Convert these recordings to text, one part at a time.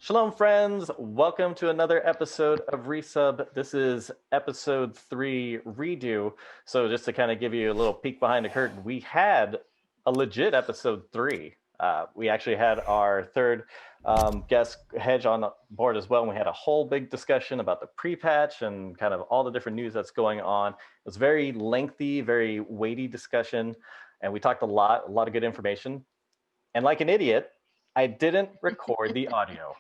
Shalom, friends. Welcome to another episode of Resub. This is episode 3 redo. So, just to kind of give you a little peek behind the curtain, we had a legit episode 3. We actually had our third guest Hedge on board as well. And we had a whole big discussion about the pre-patch and kind of all the different news that's going on. It was very lengthy, very weighty discussion, and we talked a lot of good information. And like an idiot, I didn't record the audio.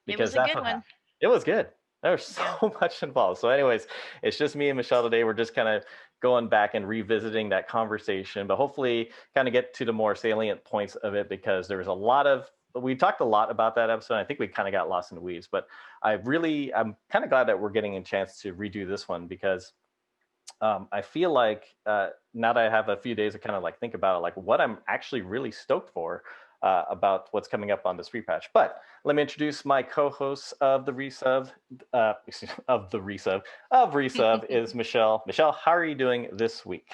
It was Because a that's good what one. happened. It was good. There was so much involved. So anyways, it's just me and Michelle today. We're just kind of going back and revisiting that conversation, but hopefully kind of get to the more salient points of it, because there was we talked a lot about that episode. I think we kind of got lost in the weeds, but I'm kind of glad that we're getting a chance to redo this one, because I feel like now that I have a few days to kind of like think about it, like what I'm actually really stoked for about what's coming up on this pre-patch. But let me introduce my co-host of the Resub, is Michelle. Michelle, how are you doing this week?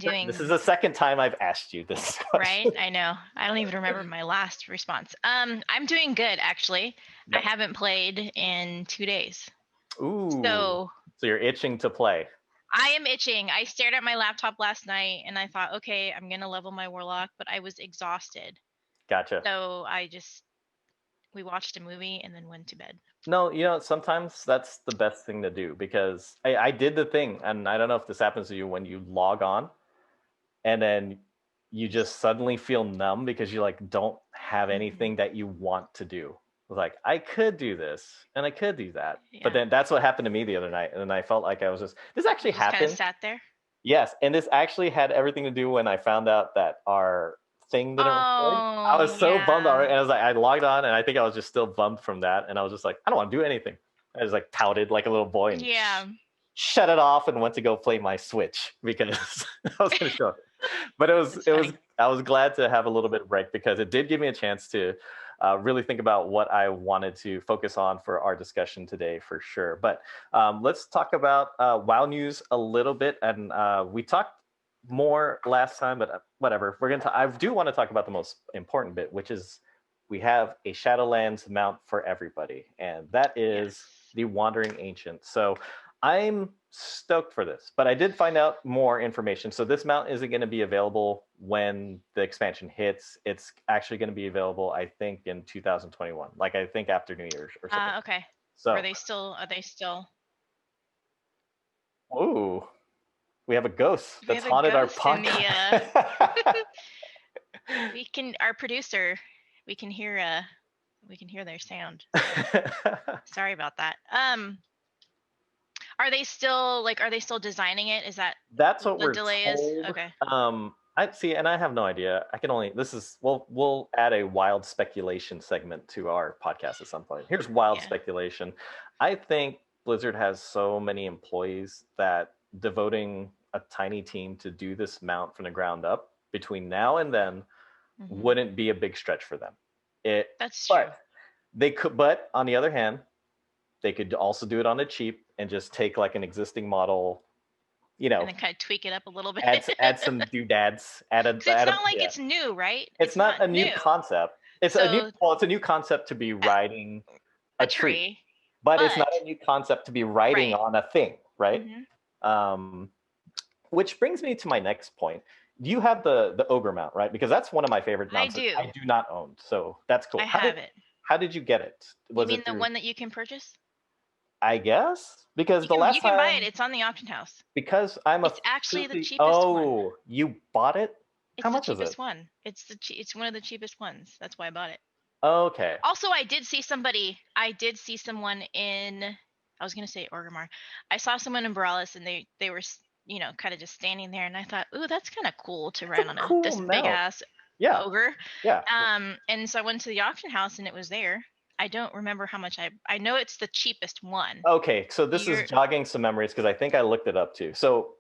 This is the second time I've asked you this question. Right? I know. I don't even remember my last response. I'm doing good, actually. Yep. I haven't played in 2 days. Ooh. So you're itching to play. I am itching. I stared at my laptop last night and I thought, okay, I'm going to level my warlock, but I was exhausted. Gotcha. So we watched a movie and then went to bed. No, sometimes that's the best thing to do, because I did the thing, and I don't know if this happens to you when you log on and then you just suddenly feel numb because you like don't have anything that you want to do. Like, I could do this and I could do that. Yeah. But then that's what happened to me the other night. And then I felt like I was this actually happened. Kind of sat there? Yes. And this actually had everything to do when I found out that our thing didn't record. I was so bummed already. And I was like, I logged on and I think I was just still bummed from that. And I was just like, I don't want to do anything. I was like pouted like a little boy and shut it off and went to go play my Switch because I was going to show it. But I was glad to have a little bit of break, because it did give me a chance to really think about what I wanted to focus on for our discussion today, for sure. But let's talk about WoW news a little bit. And we talked more last time, but whatever. I do want to talk about the most important bit, which is we have a Shadowlands mount for everybody, and that is the Wandering Ancient. So I'm stoked for this, but I did find out more information. So this mount isn't going to be available when the expansion hits. It's actually going to be available, I think, in 2021. Like, I think after New Year's or something. Okay. So are they still? Ooh, we have a ghost that's haunted our podcast. Our producer, we can hear their sound. Sorry about that. Are they still designing it? That's what the delay told. Is? Okay. I see, and I have no idea. We'll add a wild speculation segment to our podcast at some point. Here's wild speculation. I think Blizzard has so many employees that devoting a tiny team to do this mount from the ground up between now and then wouldn't be a big stretch for them. That's true. They could, but on the other hand, they could also do it on the cheap and just take like an existing model, and then kind of tweak it up a little bit. add some doodads. It's not like it's new, right? It's not a new concept. It's a new concept to be riding a tree, but it's not a new concept to be riding on a thing, right? Which brings me to my next point. You have the Ogre Mount, right? Because that's one of my favorite mounts. I do not own, so that's cool. I have it. How did you get it? You mean the one that you can purchase? I guess, because you can buy it. It's on the auction house. Because it's actually the cheapest one. Oh, you bought it? How much is it? It's the cheapest one. It's one of the cheapest ones. That's why I bought it. Okay. Also, I did see someone in, I was going to say Orgrimmar. I saw someone in Borealis, and they were, kind of just standing there, and I thought, ooh, that's kind of cool to ride on this big ass ogre. Yeah. And so I went to the auction house, and it was there. I don't remember how much I know it's the cheapest one. Okay, so this is jogging some memories, because I think I looked it up too. So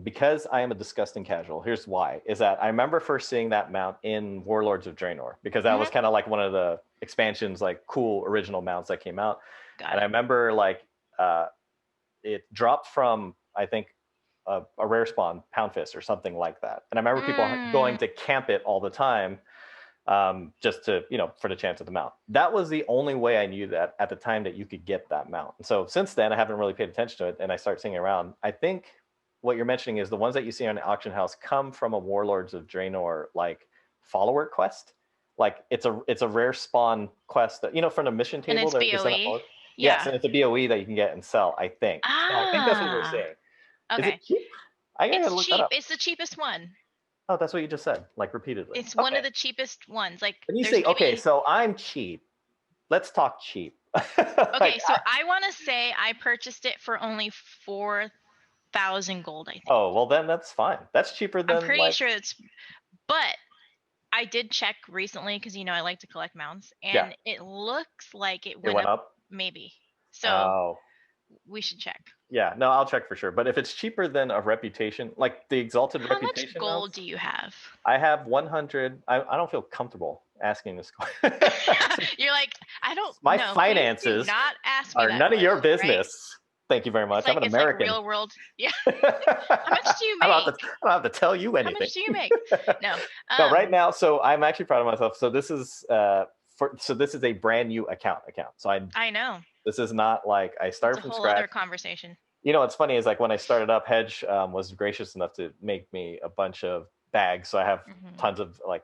because I am a disgusting casual, here's why, is that I remember first seeing that mount in Warlords of Draenor, because that was kind of like one of the expansions, like cool original mounts that came out. I remember like it dropped from, I think, a rare spawn, Pound Fist or something like that. And I remember people going to camp it all the time. just to, for the chance of the mount. That was the only way I knew that at the time that you could get that mount. And so since then, I haven't really paid attention to it, and I start seeing it around. I think what you're mentioning is the ones that you see on the auction house come from a Warlords of Draenor like follower quest. Like it's a rare spawn quest that, from the mission table. And it's BOE. Yeah. Yes, and it's a BOE that you can get and sell, I think. Ah. So I think that's what we're saying. Okay. Is it cheap? I gotta look cheap. that up. It's the cheapest one. Oh, that's what you just said, like repeatedly. It's one of the cheapest ones. Like, and you say, okay, so I'm cheap. Let's talk cheap. Okay, so I want to say I purchased it for only 4,000 gold, I think. Oh, well then that's fine. That's cheaper than. I'm pretty sure it's, but I did check recently because I like to collect mounts, and it looks like it went up, maybe. So we should check. Yeah, no, I'll check for sure. But if it's cheaper than a reputation, like the exalted reputation. How much gold mounts, do you have? I have 100. I don't feel comfortable asking this question. You're like, I don't. My finances not ask me are none of your business. Right? Thank you very much. I'm an American. Like real world. Yeah. How much do you make? I don't have to tell you anything. How much do you make? No. No, right now. So I'm actually proud of myself. So this is this is a brand new account. So I know. This is not like I started from scratch. It's a whole other conversation. What's funny is like when I started up, Hedge was gracious enough to make me a bunch of bags. So I have tons of like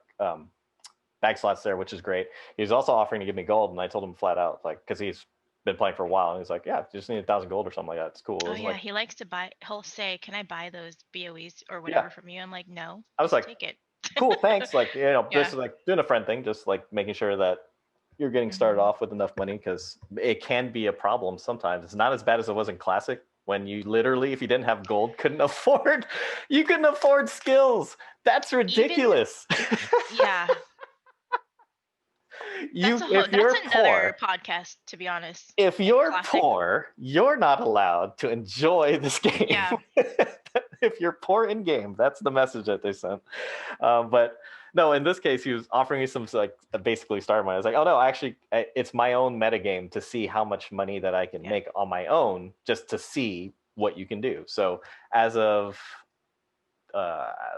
bag slots there, which is great. He was also offering to give me gold, and I told him flat out, like, because he's been playing for a while, and he's like, yeah, just need 1,000 gold or something like that. It's cool. Oh yeah, like, he likes to buy. He'll say, can I buy those BOEs or whatever from you? I'm like, no. I was like, take it. Cool, thanks. Like, just like doing a friend thing, just like making sure that you're getting started off with enough money, because it can be a problem sometimes. It's not as bad as it was in Classic, when you literally, if you didn't have gold, couldn't afford skills. That's ridiculous. Yeah. That's another podcast, to be honest. If you're poor, you're not allowed to enjoy this game. Yeah. If you're poor in game, that's the message that they sent. But no, in this case, he was offering me some like basically starter money. I was like, oh no, actually, it's my own metagame to see how much money that I can make on my own, just to see what you can do. So as of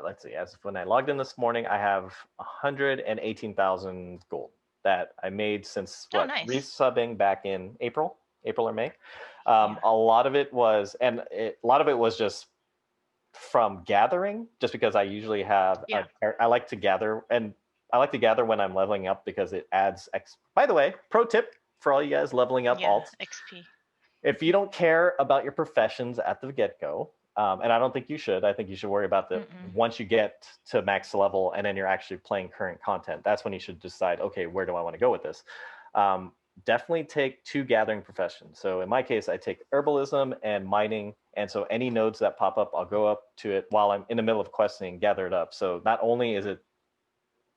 let's see, as of when I logged in this morning, I have 118,000 gold that I made since resubbing back in April or May. A lot of it was, just from gathering, just because I usually have, I like to gather, and I like to gather when I'm leveling up because it adds X. By the way, pro tip for all you guys leveling up alts. XP. If you don't care about your professions at the get-go, and I don't think you should. I think you should worry about once you get to max level and then you're actually playing current content. That's when you should decide, okay, where do I want to go with this? Definitely take 2 gathering professions. So in my case, I take herbalism and mining. And so any nodes that pop up, I'll go up to it while I'm in the middle of questing, gather it up. So not only is it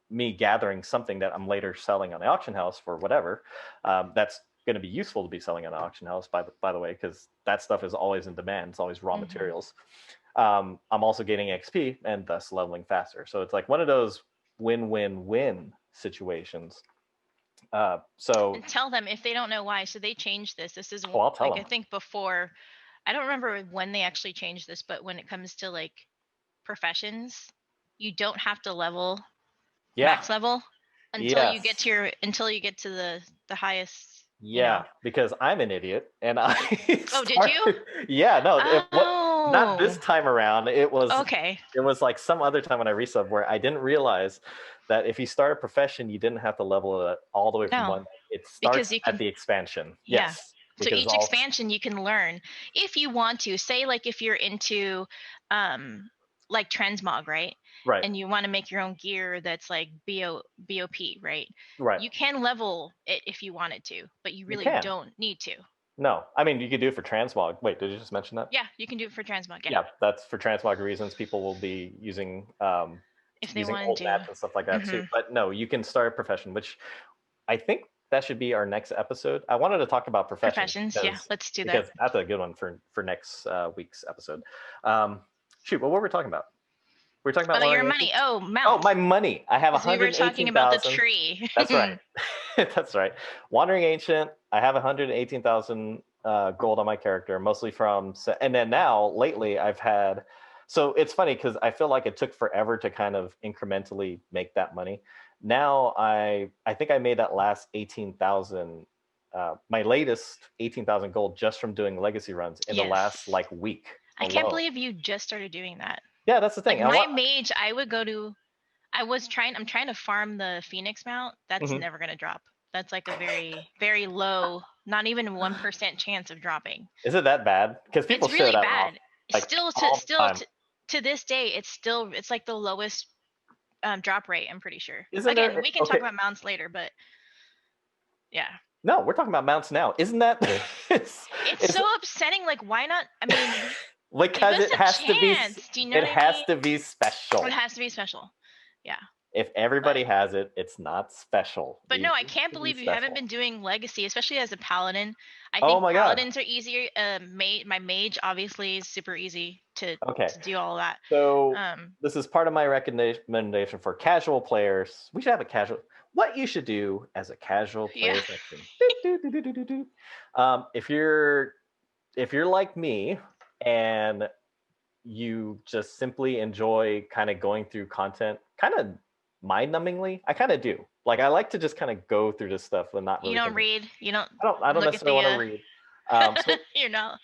me gathering something that I'm later selling on the auction house for whatever, that's going to be useful to be selling on an auction house, by the way, because that stuff is always in demand. It's always raw materials. I'm also getting XP and thus leveling faster. So it's like one of those win-win-win situations. So and tell them if they don't know why. So they changed this. This is I'll tell them. I think before, I don't remember when they actually changed this, but when it comes to like professions, you don't have to level max level until you get to the highest. Yeah, because I'm an idiot, and I. Oh, did you? Yeah, no, not this time around. It was okay. It was like some other time when I resubbed where I didn't realize that if you start a profession, you didn't have to level it all the way from one. It starts at the expansion. Yeah. Yes. So each expansion you can learn if you want to. Say like if you're into like transmog, right? Right. And you want to make your own gear that's like BOP, right? Right. You can level it if you wanted to, but you really don't need to. No, I mean, you could do it for transmog. Wait, did you just mention that? Yeah, you can do it for transmog. Yeah, that's for transmog reasons. People will be using if they want to and stuff like that too. But no, you can start a profession, which I think that should be our next episode. I wanted to talk about professions. Yeah, let's do that. Because that's a good one for next week's episode. Shoot, what were we talking about? We're talking about your money. Oh, mount. Oh, my money. I have 118,000. We were talking about the tree. That's right. That's right. Wandering Ancient. I have 118,000 gold on my character, mostly from. And then now, lately, I've had. So it's funny because I feel like it took forever to kind of incrementally make that money. now I think I made that last 18,000, my latest 18,000 gold just from doing legacy runs in the last like week. I can't believe you just started doing that. Yeah, that's the thing. Like my mage, I'm trying to farm the Phoenix Mount. That's never gonna drop. That's like a very, very low, not even 1% chance of dropping. Is it that bad? Because people it's really share that bad. Like, To this day, it's like the lowest drop rate. I'm pretty sure. We can talk about mounts later, but yeah. No, we're talking about mounts now. Isn't that? it's so upsetting. Like, why not? I mean, because it has to be. It has to be special. It has to be special. Yeah. If everybody has it, it's not special. But no, I can't believe you haven't been doing legacy, especially as a paladin. I think paladins are easier. My mage obviously is super easy to do all that. So this is part of my recommendation for casual players. We should have a casual. What you should do as a casual player section. If you're like me and you just simply enjoy kind of going through content, kind of mind-numbingly, I kind of do. Like, I like to just kind of go through this stuff and not really. You don't read. You don't. I don't necessarily want to read. So, you're not.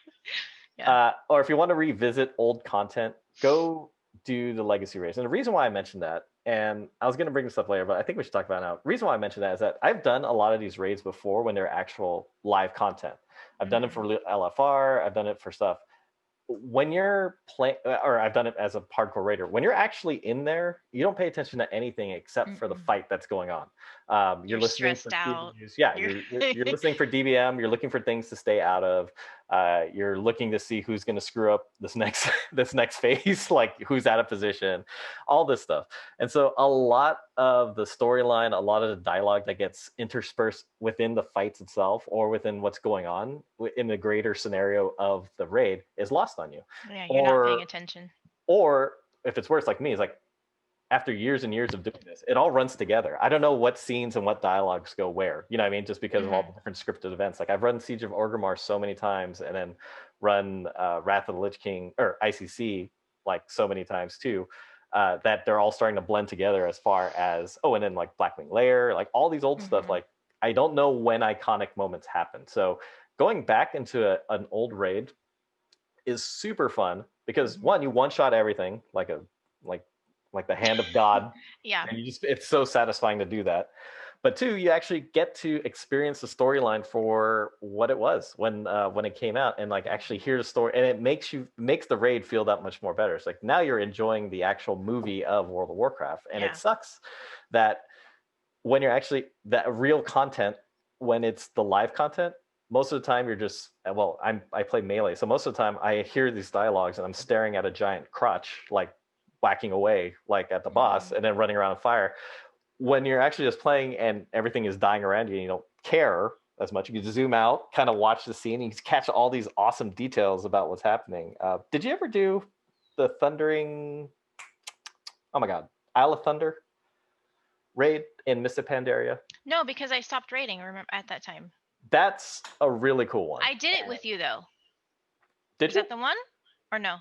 Yeah. Or if you want to revisit old content, go do the legacy race. And the reason why I mentioned that, and I was going to bring this up later, but I think we should talk about it now. The reason why I mentioned that is that I've done a lot of these raids before when they're actual live content. I've done it for LFR. I've done it for stuff. When you're playing, or I've done it as a hardcore raider, when you're actually in there, you don't pay attention to anything except for the fight that's going on. You're listening for DBs. Yeah, you're listening for DBM. You're looking for things to stay out of. You're looking to see who's going to screw up this next phase, like who's out of position, all this stuff. And so a lot of the storyline, a lot of the dialogue that gets interspersed within the fights itself or within what's going on in the greater scenario of the raid is lost on you. Yeah, you're not paying attention. Or if it's worse, like me, it's like after years and years of doing this, it all runs together. I don't know what scenes and what dialogues go where, you know what I mean? Just because of all the different scripted events. Like I've run Siege of Orgrimmar so many times and then run Wrath of the Lich King or ICC like so many times too, that they're all starting to blend together as far as, and then like Blackwing Lair, like all these old stuff. Like I don't know when iconic moments happen. So going back into an old raid is super fun because one, you one-shot everything like the hand of God. Yeah. And it's so satisfying to do that. But two, you actually get to experience the storyline for what it was when it came out and like actually hear the story. And it makes the raid feel that much more better. It's like now you're enjoying the actual movie of World of Warcraft. And it sucks that when you're actually that real content, when it's the live content, most of the time you're just, I play melee. So most of the time I hear these dialogues and I'm staring at a giant crotch, like whacking away like at the boss and then running around on fire. When you're actually just playing and everything is dying around you and you don't care as much, you can zoom out, kind of watch the scene, you can catch all these awesome details about what's happening. Did you ever do the Thundering, oh my god, Isle of Thunder raid in Mists of Pandaria? No, because I stopped raiding at that time. That's a really cool one. I did it with you though. Did you? Is that the one or no?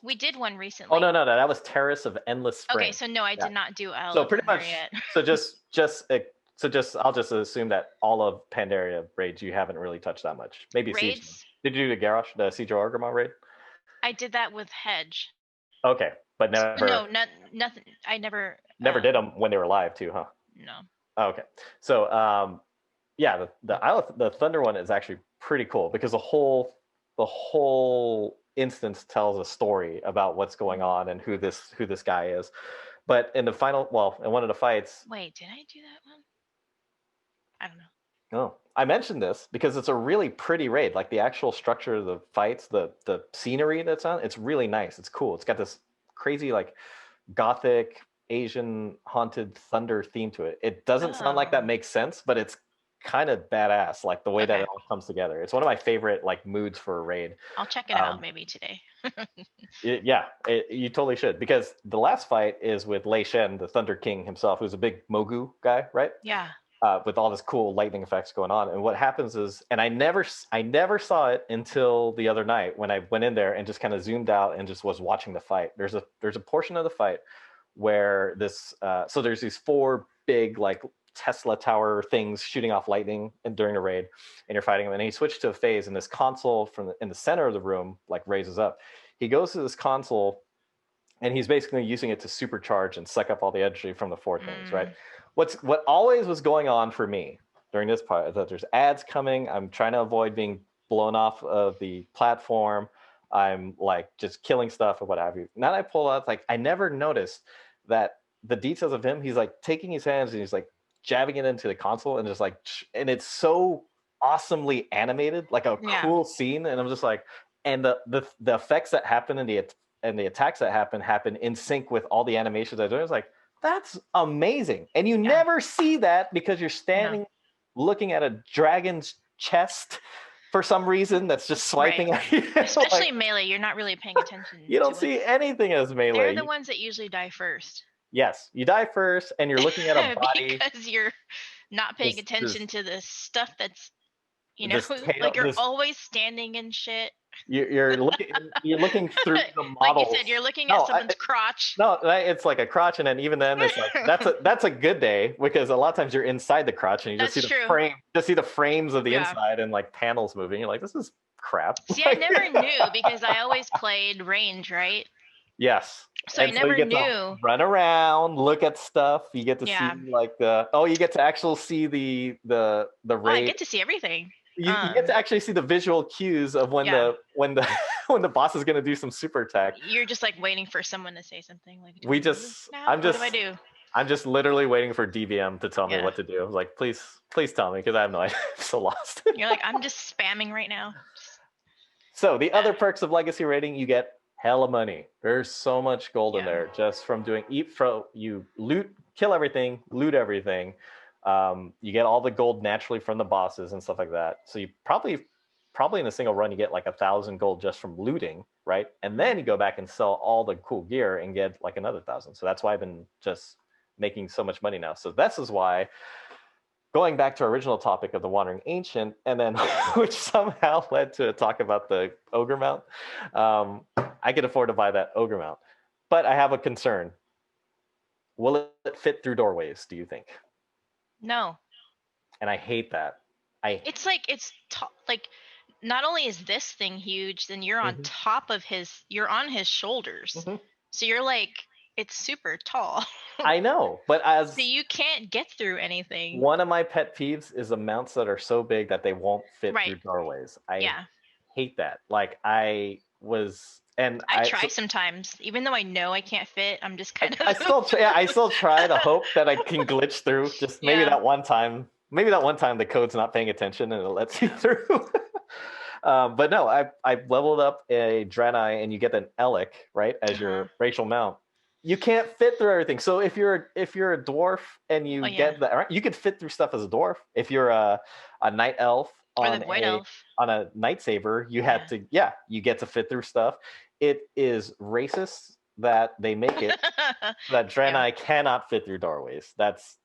We did one recently. Oh no, that was Terrace of Endless Spring. Okay, so no, I did not do Isle so pretty much yet. I'll just assume that all of Pandaria raids you haven't really touched that much. Maybe raids? Siege. Did you do the Siege of Orgrimmar raid? I did that with Hedge. Okay, but never. No, nothing. I never. Never did them when they were live too, huh? No. Okay, so the Thunder one is actually pretty cool because the whole instance tells a story about what's going on and who this guy is. But in the final, in one of the fights. Wait, did I do that one? I don't know. No, I mentioned this because it's a really pretty raid. Like the actual structure of the fights, the scenery that's on, it's really nice. It's cool. It's got this crazy like gothic Asian haunted thunder theme to it. It doesn't sound like that makes sense, but it's kind of badass, like the way that it all comes together. It's one of my favorite like moods for a raid. I'll check it out maybe today. You totally should, because the last fight is with Lei Shen, the Thunder King himself, who's a big Mogu guy, right? Yeah. With all this cool lightning effects going on. And what happens is, and I never saw it until the other night when I went in there and just kind of zoomed out and just was watching the fight. There's a portion of the fight where this so there's these 4 big like Tesla tower things shooting off lightning and during the raid, and you're fighting them. And he switched to a phase, and this console in the center of the room like raises up. He goes to this console, and he's basically using it to supercharge and suck up all the energy from the 4 things, right? What always was going on for me during this part is that there's ads coming. I'm trying to avoid being blown off of the platform. I'm like just killing stuff or what have you. Now that I pull out, like I never noticed that the details of him. He's like taking his hands and he's like jabbing it into the console and just like, and it's so awesomely animated, like a cool scene. And I'm just like, and the effects that happen and the attacks that happen in sync with all the animations I do. It's like, that's amazing. And you never see that because you're standing looking at a dragon's chest for some reason that's just swiping at you. Especially like, melee, you're not really paying attention. You don't see anything as melee. They're the ones that usually die first. Yes, you die first, and you're looking at a body because you're not paying attention to the stuff that's, you know, like you're always standing and shit. You're looking through the models. Like you said, you're looking at someone's crotch. No, it's like a crotch, and then even then, it's like that's a good day because a lot of times you're inside the crotch and you just see the frame, just see the frames of the inside and like panels moving. You're like, this is crap. See, I never knew because I always played range, right? Yes. So and I never knew. Run around, look at stuff. You get to see like you get to actually see the raid. Oh, I get to see everything. You get to actually see the visual cues of when the boss is going to do some super attack. You're just like waiting for someone to say something. Like what do I do? I'm just literally waiting for DVM to tell me what to do. I was like, please tell me because I have no idea. I'm so lost. You're like, I'm just spamming right now. So the other perks of Legacy raiding, you get hella money. There's so much gold in there just from doing you kill everything, loot everything. You get all the gold naturally from the bosses and stuff like that. So you probably in a single run you get like 1,000 gold just from looting, right? And then you go back and sell all the cool gear and get like another 1,000. So that's why I've been just making so much money now. So this is why, going back to our original topic of the Wandering Ancient, and then which somehow led to a talk about the Ogre Mount. I could afford to buy that Ogre Mount, but I have a concern. Will it fit through doorways, do you think? No. And I hate that. It's like like not only is this thing huge, then you're on top of you're on his shoulders. So you're like, it's super tall. I know, but so you can't get through anything. One of my pet peeves is the mounts that are so big that they won't fit through doorways. I hate that. Like I try sometimes, even though I know I can't fit. I'm just kind of. I still try to hope that I can glitch through. Just maybe that one time. Maybe that one time the code's not paying attention and it lets you through. But no, I leveled up a Draenei and you get an Elec, right, as your racial mount. You can't fit through everything. So if you're a dwarf and you get that, you could fit through stuff as a dwarf. If you're a night elf. On a Nightsaber, you had to you get to fit through stuff. It is racist that they make it that Draenei cannot fit through doorways. That's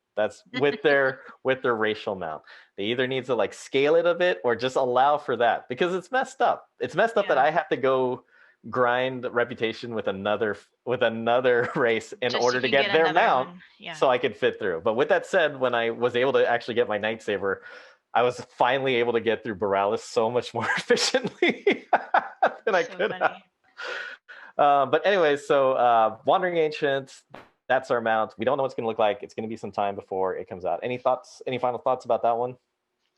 with their racial mount. They either need to like scale it a bit or just allow for that because it's messed up. It's messed up that I have to go grind reputation with another race in order to get their mount so I could fit through. But with that said, when I was able to actually get my Nightsaber, I was finally able to get through Borealis so much more efficiently than I could have. But anyway, so Wandering Ancient, that's our mount. We don't know what it's going to look like. It's going to be some time before it comes out. Any final thoughts about that one?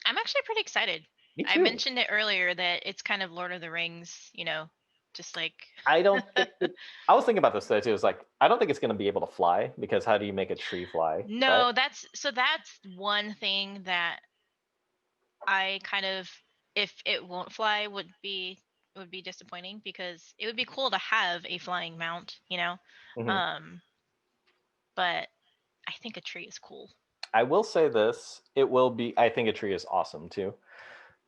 I'm actually pretty excited. I mentioned it earlier that it's kind of Lord of the Rings, you know, just like. I don't think I was thinking about this though too. It's like, I don't think it's going to be able to fly because how do you make a tree fly? No, right? That's one thing that I kind of, if it won't fly, would be disappointing because it would be cool to have a flying mount, you know. But I think a tree is cool. I will say this: I think a tree is awesome too.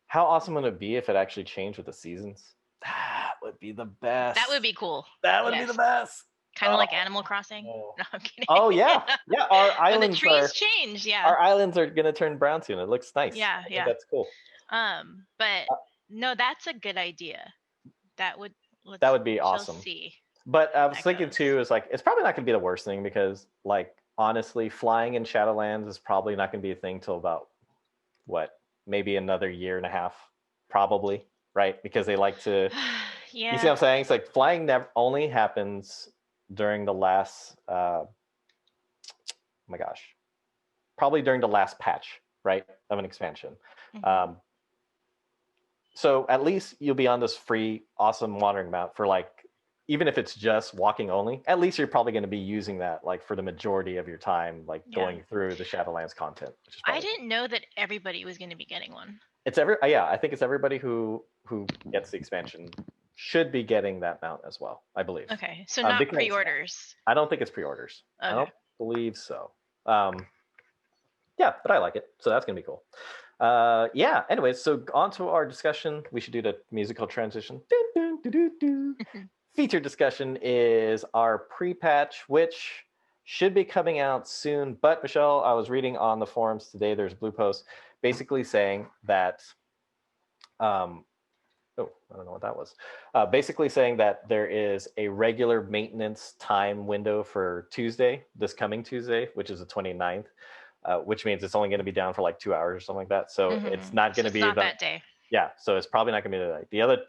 How awesome would it be if it actually changed with the seasons? That would be the best. That would be cool. That would be the best. Kind of like Animal Crossing. No, I'm kidding. Oh yeah. Our islands when the trees change. Yeah. Our islands are gonna turn brown soon. It looks nice. Yeah. That's cool. But no, that's a good idea. That would be awesome. See. But I was thinking too, is like it's probably not going to be the worst thing because, like, honestly, flying in Shadowlands is probably not going to be a thing till about what, maybe another year and a half, probably, right? Because they like to. Yeah. You see what I'm saying? It's like flying never only happens during the last. Oh my gosh, probably during the last patch, right, of an expansion. Mm-hmm. So at least you'll be on this free, awesome wandering mount for like, even if it's just walking only, at least you're probably going to be using that like for the majority of your time, like going through the Shadowlands content. Which is I didn't know that everybody was going to be getting one. It's I think it's everybody who gets the expansion should be getting that mount as well, I believe. Okay, so not pre-orders. I don't think it's pre-orders. Okay. I don't believe so. Yeah, but I like it, so that's gonna be cool. Yeah. Anyways, so on to our discussion. We should do the musical transition. Feature discussion is our pre-patch, which should be coming out soon. But Michelle, I was reading on the forums today. There's a blue post basically saying that. I don't know what that was. Basically saying that there is a regular maintenance time window for Tuesday, this coming Tuesday, which is the 29th. Which means it's only going to be down for like 2 hours or something like that. So it's not going to be that day. Yeah, so it's probably not going to be tonight.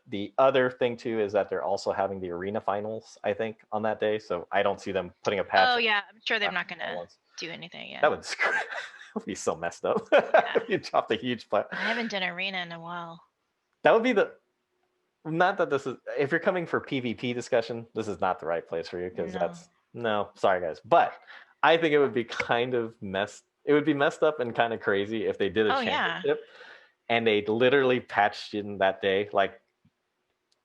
The other thing too is that they're also having the arena finals, I think, on that day. So I don't see them putting a patch. Oh yeah, I'm sure they're not going to do anything. Yeah, that would be so messed up. Yeah. You dropped a huge play. I haven't done arena in a while. That would be not that this is, if you're coming for PvP discussion, this is not the right place for you because sorry guys, but I think it would be kind of messed up and kind of crazy if they did a championship and they literally patched in that day. Like,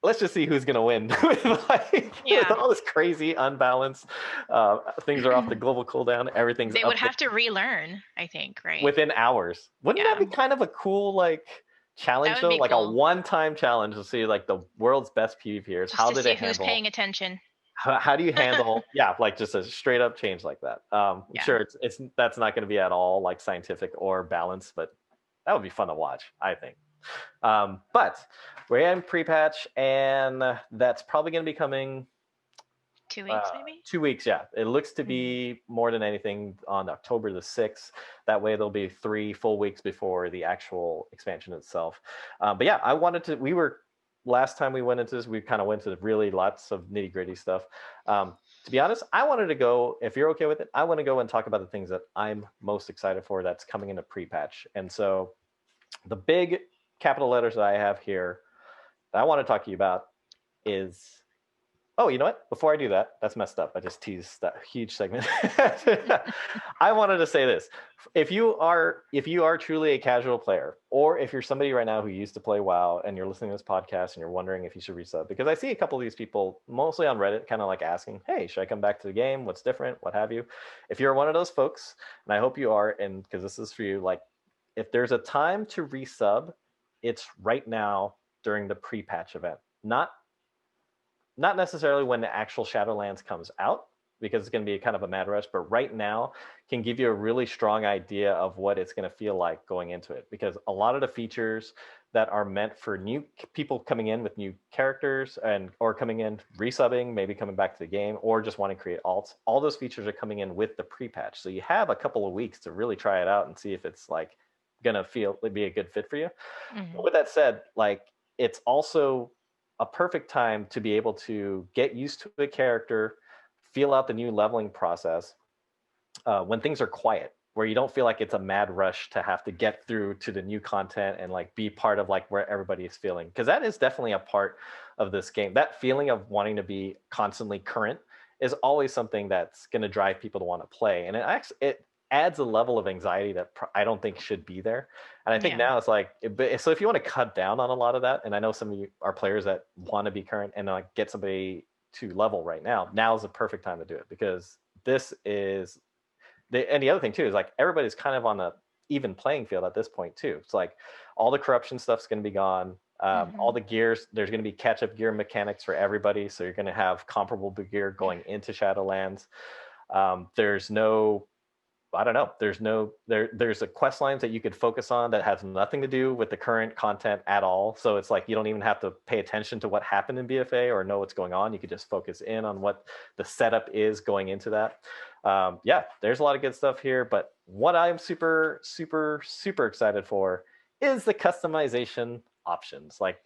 let's just see who's gonna win. With all this crazy unbalanced things are off the global cooldown. Everything's they would have to relearn, I think, right? Within hours. Wouldn't that be kind of a cool challenge though? Like cool. A one-time challenge to see like the world's best PvPers. How did it handle? Who's paying attention? How do you handle just a straight up change like that? I'm sure that's not going to be at all like scientific or balanced, but that would be fun to watch, I think. But we're in pre-patch, and that's probably going to be coming 2 weeks, maybe 2 weeks. Yeah, it looks to be more than anything on October the 6th. That way there'll be 3 full weeks before the actual expansion itself. But yeah, last time we went into this, we kind of went to really lots of nitty gritty stuff. To be honest, I wanted to go, if you're okay with it, I want to go and talk about the things that I'm most excited for that's coming into pre-patch. And so the big capital letters that I have here that I want to talk to you about is, oh, you know what? Before I do that, that's messed up. I just teased that huge segment. I wanted to say this. If you are truly a casual player, or if you're somebody right now who used to play WoW and you're listening to this podcast and you're wondering if you should resub, because I see a couple of these people, mostly on Reddit, kind of like asking, hey, should I come back to the game? What's different? What have you? If you're one of those folks, and I hope you are, and because this is for you, like, if there's a time to resub, it's right now during the pre-patch event. Not necessarily when the actual Shadowlands comes out, because it's going to be kind of a mad rush, but right now can give you a really strong idea of what it's going to feel like going into it. Because a lot of the features that are meant for new people coming in with new characters or coming in resubbing, maybe coming back to the game, or just wanting to create alts, all those features are coming in with the pre-patch. So you have a couple of weeks to really try it out and see if it's like going to be a good fit for you. Mm-hmm. With that said, like, it's also a perfect time to be able to get used to a character, feel out the new leveling process when things are quiet, where you don't feel like it's a mad rush to have to get through to the new content and like be part of like where everybody is feeling. Because that is definitely a part of this game. That feeling of wanting to be constantly current is always something that's going to drive people to want to play. And it adds a level of anxiety that I don't think should be there. And I think now it's like, so if you want to cut down on a lot of that, and I know some of you are players that want to be current and like get somebody to level right now is the perfect time to do it, because this is and the other thing too is like everybody's kind of on a even playing field at this point too. It's like all the corruption stuff's going to be gone. All the gears, there's going to be catch-up gear mechanics for everybody, so you're going to have comparable gear going into Shadowlands. There's no I don't know. There's a quest lines that you could focus on that has nothing to do with the current content at all. So it's like you don't even have to pay attention to what happened in BFA or know what's going on. You could just focus in on what the setup is going into that. Yeah, there's a lot of good stuff here. But what I'm super, super, super excited for is the customization options. Like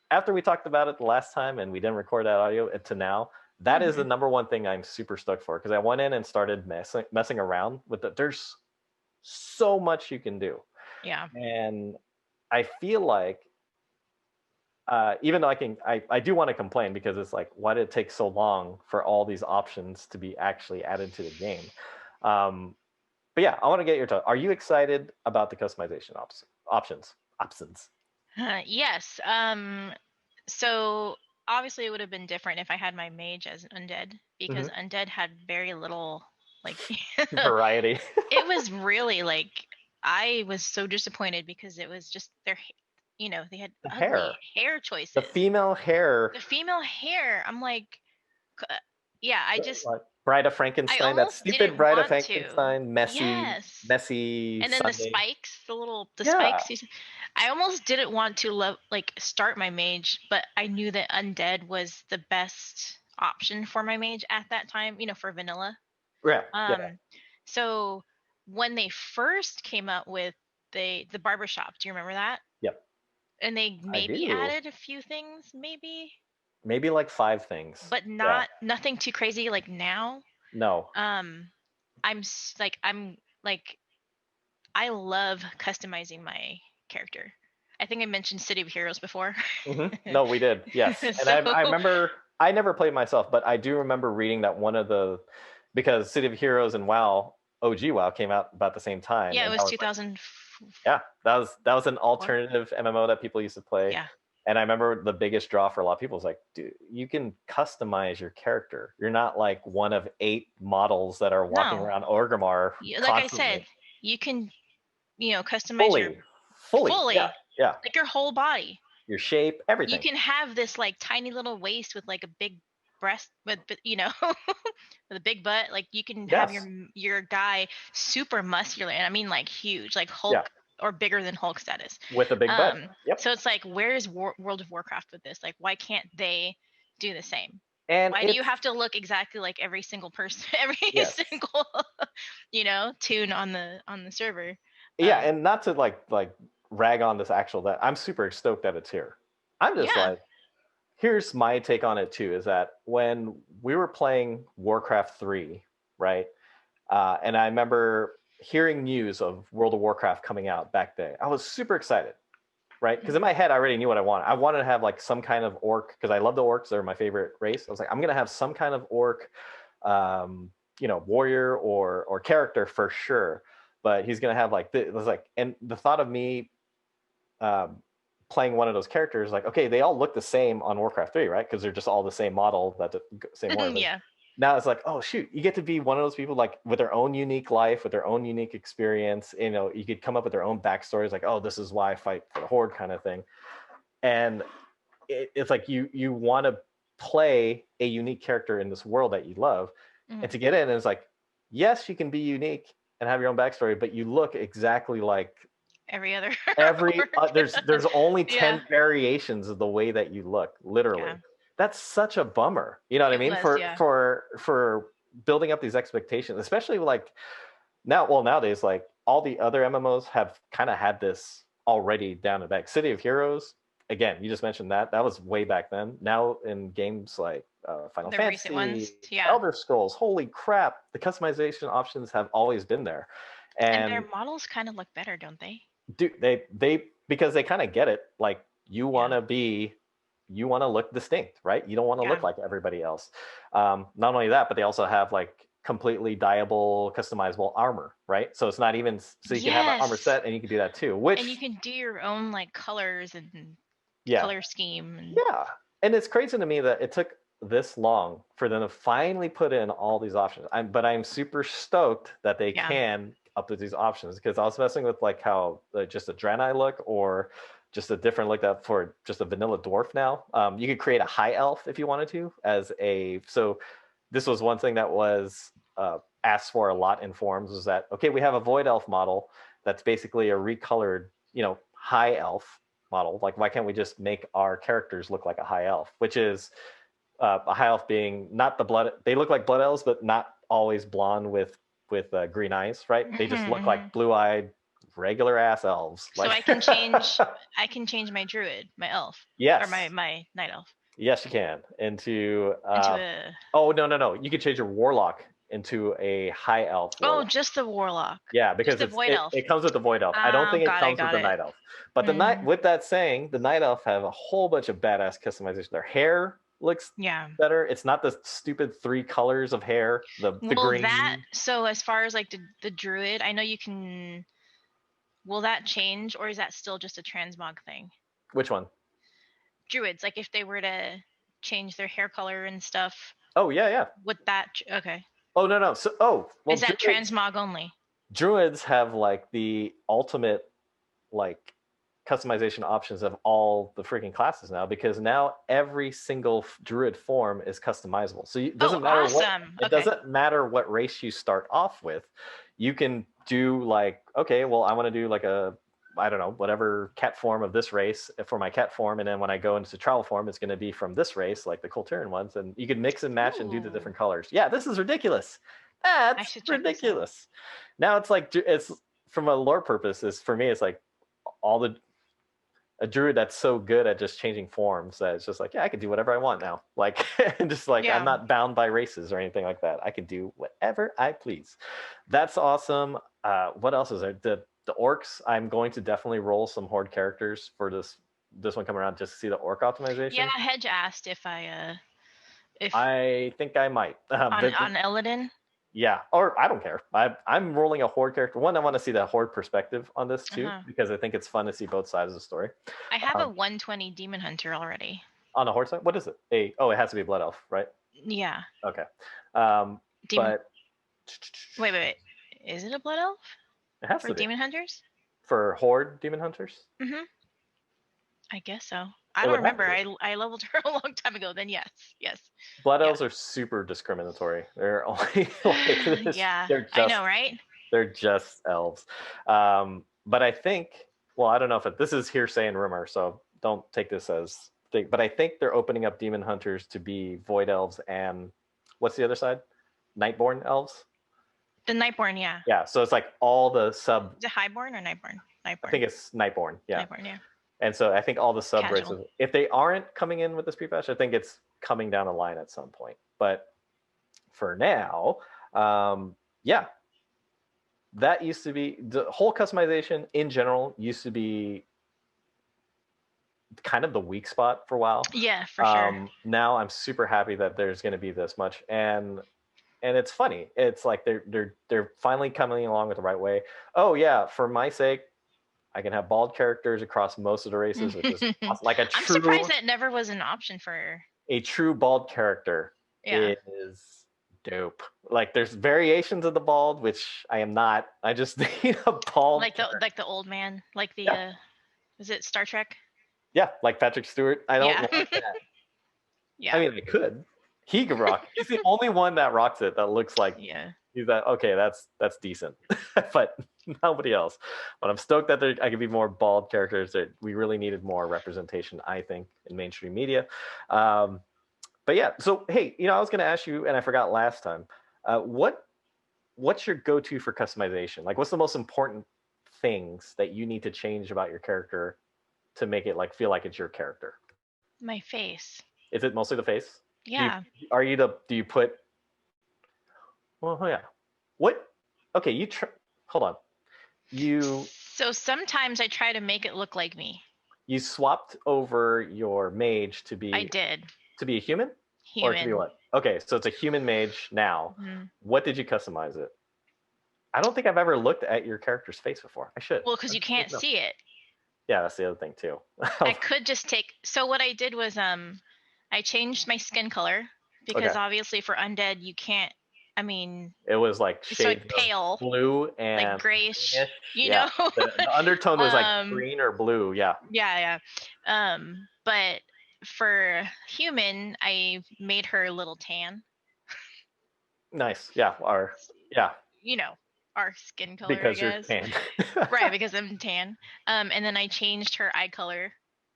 after we talked about it the last time and we didn't record that audio to now, that is the number one thing I'm super stoked for, because I went in and started messing around with it. There's so much you can do. Yeah. And I feel like, even though I do want to complain, because it's like, why did it take so long for all these options to be actually added to the game? But yeah, I want to get your thoughts. Are you excited about the customization options? Yes. So obviously it would have been different if I had my mage as undead, because undead had very little like variety. It was really like, I was so disappointed because it was just their, they had The ugly hair choices. The female hair. I'm like, yeah, I just like Bride of Frankenstein. That stupid Bride of Frankenstein, messy. And then Sunday. the spikes, the spikes. I almost didn't want to start my mage, but I knew that undead was the best option for my mage at that time. For vanilla. Yeah. So when they first came out with the barbershop, do you remember that? Yep. And they maybe added a few things, maybe like 5 things, but nothing too crazy like now. No. I love customizing my character. I think I mentioned City of Heroes before. No, we did. Yes. And I remember, I never played myself, but I do remember reading that because City of Heroes and WoW, OG WoW, came out about the same time. Yeah, it was 2000. Yeah, that was an alternative MMO that people used to play. Yeah. And I remember the biggest draw for a lot of people was like, dude, you can customize your character. You're not like one of 8 models that are walking around Orgrimmar. Like I said, you can, customize fully. Yeah. Like your whole body. Your shape, everything. You can have this like tiny little waist with like a big breast, with with a big butt. Like you can have your guy super muscular, and I mean like huge, like Hulk or bigger than Hulk status. With a big butt. Yep. So it's like, where's World of Warcraft with this? Like, why can't they do the same? And why do you have to look exactly like every single person, every single tune on the server? Yeah, and not to like rag on this that I'm super stoked that it's here. I'm just like, here's my take on it too, is that when we were playing Warcraft 3, right? And I remember hearing news of World of Warcraft coming out back then. I was super excited, right? Because in my head, I already knew what I wanted. I wanted to have like some kind of orc, because I love the orcs. They're my favorite race. I was like, I'm going to have some kind of orc, warrior or character for sure. But he's going to have like, it was like, and the thought of me playing one of those characters, like, okay, they all look the same on Warcraft 3, right? Because they're just all the same model, that the same war. Yeah. Now it's like, oh shoot, you get to be one of those people like with their own unique life, with their own unique experience. You could come up with their own backstories, like, oh, this is why I fight for the Horde, kind of thing. And it's like you want to play a unique character in this world that you love, and to get in, it's like, yes, you can be unique and have your own backstory, but you look exactly like every other. There's only 10 variations of the way that you look, literally. Yeah. That's such a bummer. You know what I mean? For building up these expectations, especially like nowadays, like all the other MMOs have kind of had this already down the back. City of Heroes, again, you just mentioned that was way back then. Now in games like Final Fantasy, Elder Scrolls, holy crap, the customization options have always been there. And their models kind of look better, don't they? Dude, they because they kind of get it. Like, you want to look distinct, right? You don't want to look like everybody else. Not only that, but they also have like completely dyeable, customizable armor, right? So it's not even, so you can have an armor set, and you can do that too. And you can do your own like colors and color scheme. And it's crazy to me that it took this long for them to finally put in all these options. But I'm super stoked that they can up with these options, because I was messing with like how just a Draenei look, or just a different look that for just a vanilla dwarf now. You could create a high elf if you wanted to so this was one thing that was asked for a lot in forums was that, okay, we have a void elf model that's basically a recolored, high elf model. Like, why can't we just make our characters look like a high elf? Which is a high elf being not the blood. They look like blood elves, but not always blonde with green eyes, right? They just look like blue-eyed, regular ass elves. So I can change my druid, my elf, yes, or my night elf. Yes, you can into a. Oh no! You can change your warlock into a high elf. Warlock. Oh, just the warlock. Yeah, because it comes with the void elf. I don't think it comes with the night elf. But the night. With that saying, the night elf have a whole bunch of badass customization. Their hair looks better. It's not the stupid 3 colors of hair. The green. So as far as like the druid, I know you can. Will that change, or is that still just a transmog thing? Which one? Druids, like if they were to change their hair color and stuff. Oh yeah. Would that okay? Oh no. So well, is that transmog only? Druids have like the ultimate like customization options of all the freaking classes now, because now every single druid form is customizable. So it doesn't matter it doesn't matter what race you start off with. You can do like, okay, well, I want to do like I don't know, whatever cat form of this race for my cat form, and then when I go into trial form, it's going to be from this race, like the Kulturan ones, and you can mix and match and do the different colors. Yeah, this is ridiculous. That's ridiculous. Now it's like, it's from a lore purpose, for me, it's like a druid that's so good at just changing forms that it's just like, yeah, I can do whatever I want now. Like, just like, I'm not bound by races or anything like that. I can do whatever I please. That's awesome. What else is there? The orcs, I'm going to definitely roll some horde characters for this one coming around just to see the orc optimization. Yeah, Hedge asked if I think I might. On Elodin? Yeah, or I don't care. I'm rolling a horde character. One, I want to see the horde perspective on this too, because I think it's fun to see both sides of the story. I have a 120 Demon Hunter already. On the horde side? What is it? It has to be a blood elf, right? Yeah. Okay. Wait. Is it a blood elf? It has for to be. Demon Hunters? For horde Demon Hunters? Mm-hmm. I guess so. I don't remember. I leveled her a long time ago. Then yes. Blood elves are super discriminatory. They're only like yeah. I know, right? They're just elves. But I think, well, I don't know if this is hearsay and rumor, so don't take this as thing. But I think they're opening up Demon Hunters to be void elves and what's the other side? Nightborn elves. The Nightborn, yeah. Yeah, so it's like all the sub. Is it Highborn or Nightborn? I think it's Nightborn. Yeah. Nightborn, yeah. And so I think all the sub races, if they aren't coming in with this pre-patch, I think it's coming down the line at some point. But for now, that used to be the whole customization in general used to be kind of the weak spot for a while. Yeah, for sure. Now I'm super happy that there's going to be this much, and it's funny. It's like they're finally coming along with the right way. Oh yeah, for my sake, I can have bald characters across most of the races, which is like a true. I'm surprised that never was an option for a true bald character. Yeah. Is dope. Like there's variations of the bald, which I am not. I just need a bald. Like the old man, like the is it Star Trek? Yeah, like Patrick Stewart. I don't want that. Yeah. I mean, I could. He could rock. He's the only one that rocks it that looks like he's that. Okay, that's decent, but nobody else. But I'm stoked that I could be more bald characters. That we really needed more representation, I think, in mainstream media. But yeah, so hey, I was going to ask you, and I forgot last time. What's your go-to for customization? Like, what's the most important things that you need to change about your character to make it like feel like it's your character? My face. Is it mostly the face? Yeah. Do you put? Well, yeah. What? Okay, hold on. So sometimes I try to make it look like me. You swapped over your mage to be. I did. To be a human? Human. Or to be what? Okay, so it's a human mage now. Mm-hmm. What did you customize it? I don't think I've ever looked at your character's face before. I should. Well, because you can't see it. Yeah, that's the other thing too. I could just take. So what I did was I changed my skin color because obviously for undead you can't. I mean, it was like shades like pale, blue and like grayish. You know, the undertone was like green or blue. Yeah. Yeah. But for human, I made her a little tan. Nice. Yeah. Yeah. Our skin color, Because I you're guess. tan. Right, because I'm tan. And then I changed her eye color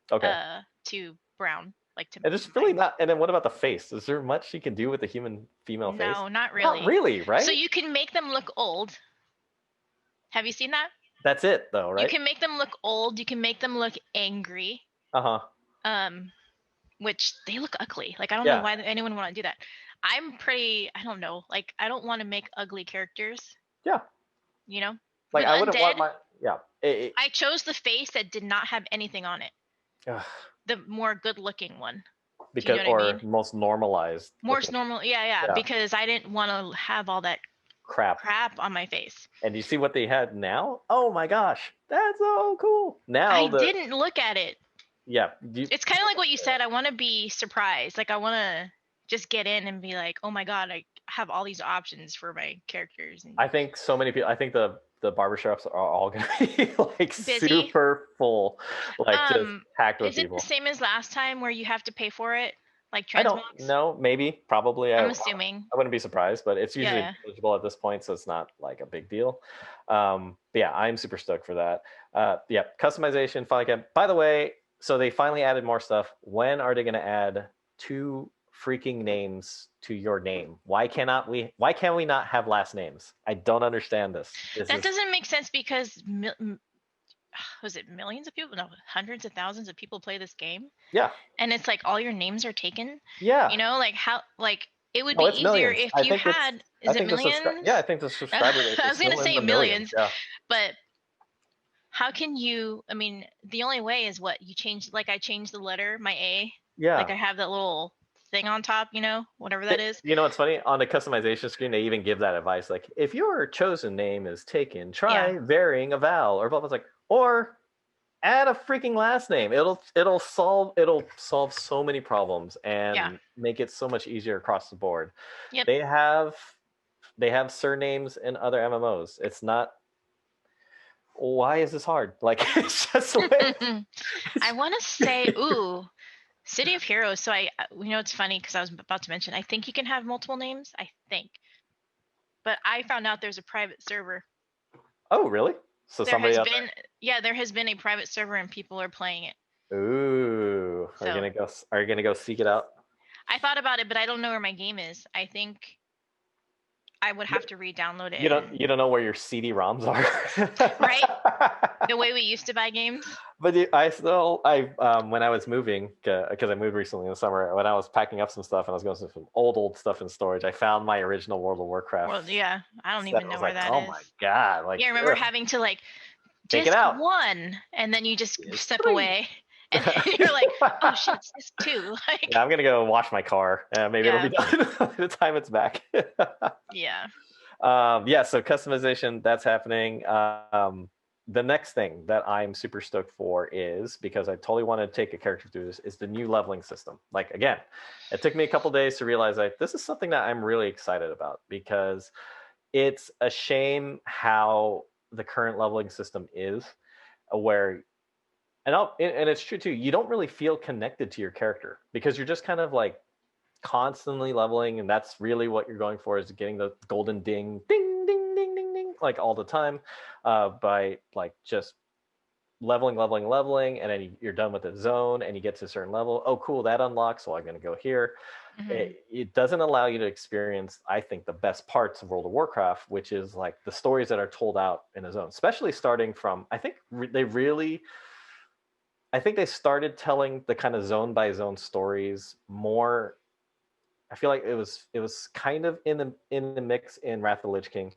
to brown, like to. And it's really not. And then what about the face? Is there much you can do with the human female face? No, not really. Not really, right? So you can make them look old. Have you seen that? That's it, though, right? You can make them look old. You can make them look angry. Which they look ugly. Like I don't know why anyone want to do that. I don't know. Like I don't want to make ugly characters. Yeah. Like With I wouldn't want Undead, my I chose the face that did not have anything on it. The more good-looking one. Because you know what I mean? Most normalized. Most normal, yeah. Because I didn't want to have all that crap on my face. And you see what they had now? Oh my gosh, that's so cool. Now I didn't look at it. Yeah. It's kind of like what you said. I want to be surprised. Like I want to just get in and be like, oh my god, I have all these options for my characters. I think so many people. I think the barbershops are all going to be like busy? Super full, like just packed with people. Is it the same as last time where you have to pay for it? Like transmogs? I don't know. Maybe, probably. I'm assuming. I wouldn't be surprised, but it's usually eligible at this point, so it's not like a big deal. But yeah, I'm super stoked for that. Yeah, customization finally came. By the way, so they finally added more stuff. When are they going to add 2 freaking names to your name? Why can't we not have last names? I don't understand this. That doesn't make sense because was it millions of people? No, hundreds of thousands of people play this game. Yeah. And it's like all your names are taken. Yeah. Like how it would be easier millions. If you had is it millions? I think the subscriber rate I was gonna say millions. Yeah. But how can you the only way is what you change, like I changed the letter, my A. Yeah. Like I have that little thing on top, whatever that is. It's funny, on the customization screen they even give that advice, like if your chosen name is taken, try varying a vowel or blah blah, like, or add a freaking last name. It'll solve so many problems and make it so much easier across the board. Yep. They have surnames in other MMOs. It's not. Why is this hard? Like it's just I want to say City of Heroes. So it's funny because I was about to mention, I think you can have multiple names. I think, but I found out there's a private server. Oh, really? So there has been a private server and people are playing it. Ooh, are you gonna go seek it out? I thought about it, but I don't know where my game is. I think I would have to re-download it. You don't know where your CD-ROMs are, right? The way we used to buy games. But when I was moving, because I moved recently in the summer, when I was packing up some stuff and I was going to some old stuff in storage, I found my original World of Warcraft. Well, yeah, I don't even know where that is. Oh my god! Like, I remember having to take it out. One, and then you just step away. And you're like, oh shit, it's just 2. I'm gonna go wash my car. Maybe it'll be done by the time it's back. Yeah. So customization, that's happening. The next thing that I'm super stoked for is, because I totally want to take a character through this, is the new leveling system. Like, again, it took me a couple days to realize this is something that I'm really excited about, because it's a shame how the current leveling system is, where and it's true too, you don't really feel connected to your character because you're just kind of like constantly leveling, and that's really what you're going for, is getting the golden ding ding ding ding ding ding like all the time, by like just leveling, and then you're done with the zone and you get to a certain level. Oh cool, that unlocks, so I'm going to go here. Mm-hmm. It doesn't allow you to experience, I think, the best parts of World of Warcraft, which is like the stories that are told out in the zone, especially starting from, I think they started telling the kind of zone by zone stories more. I feel like it was kind of in the mix in Wrath of the Lich King.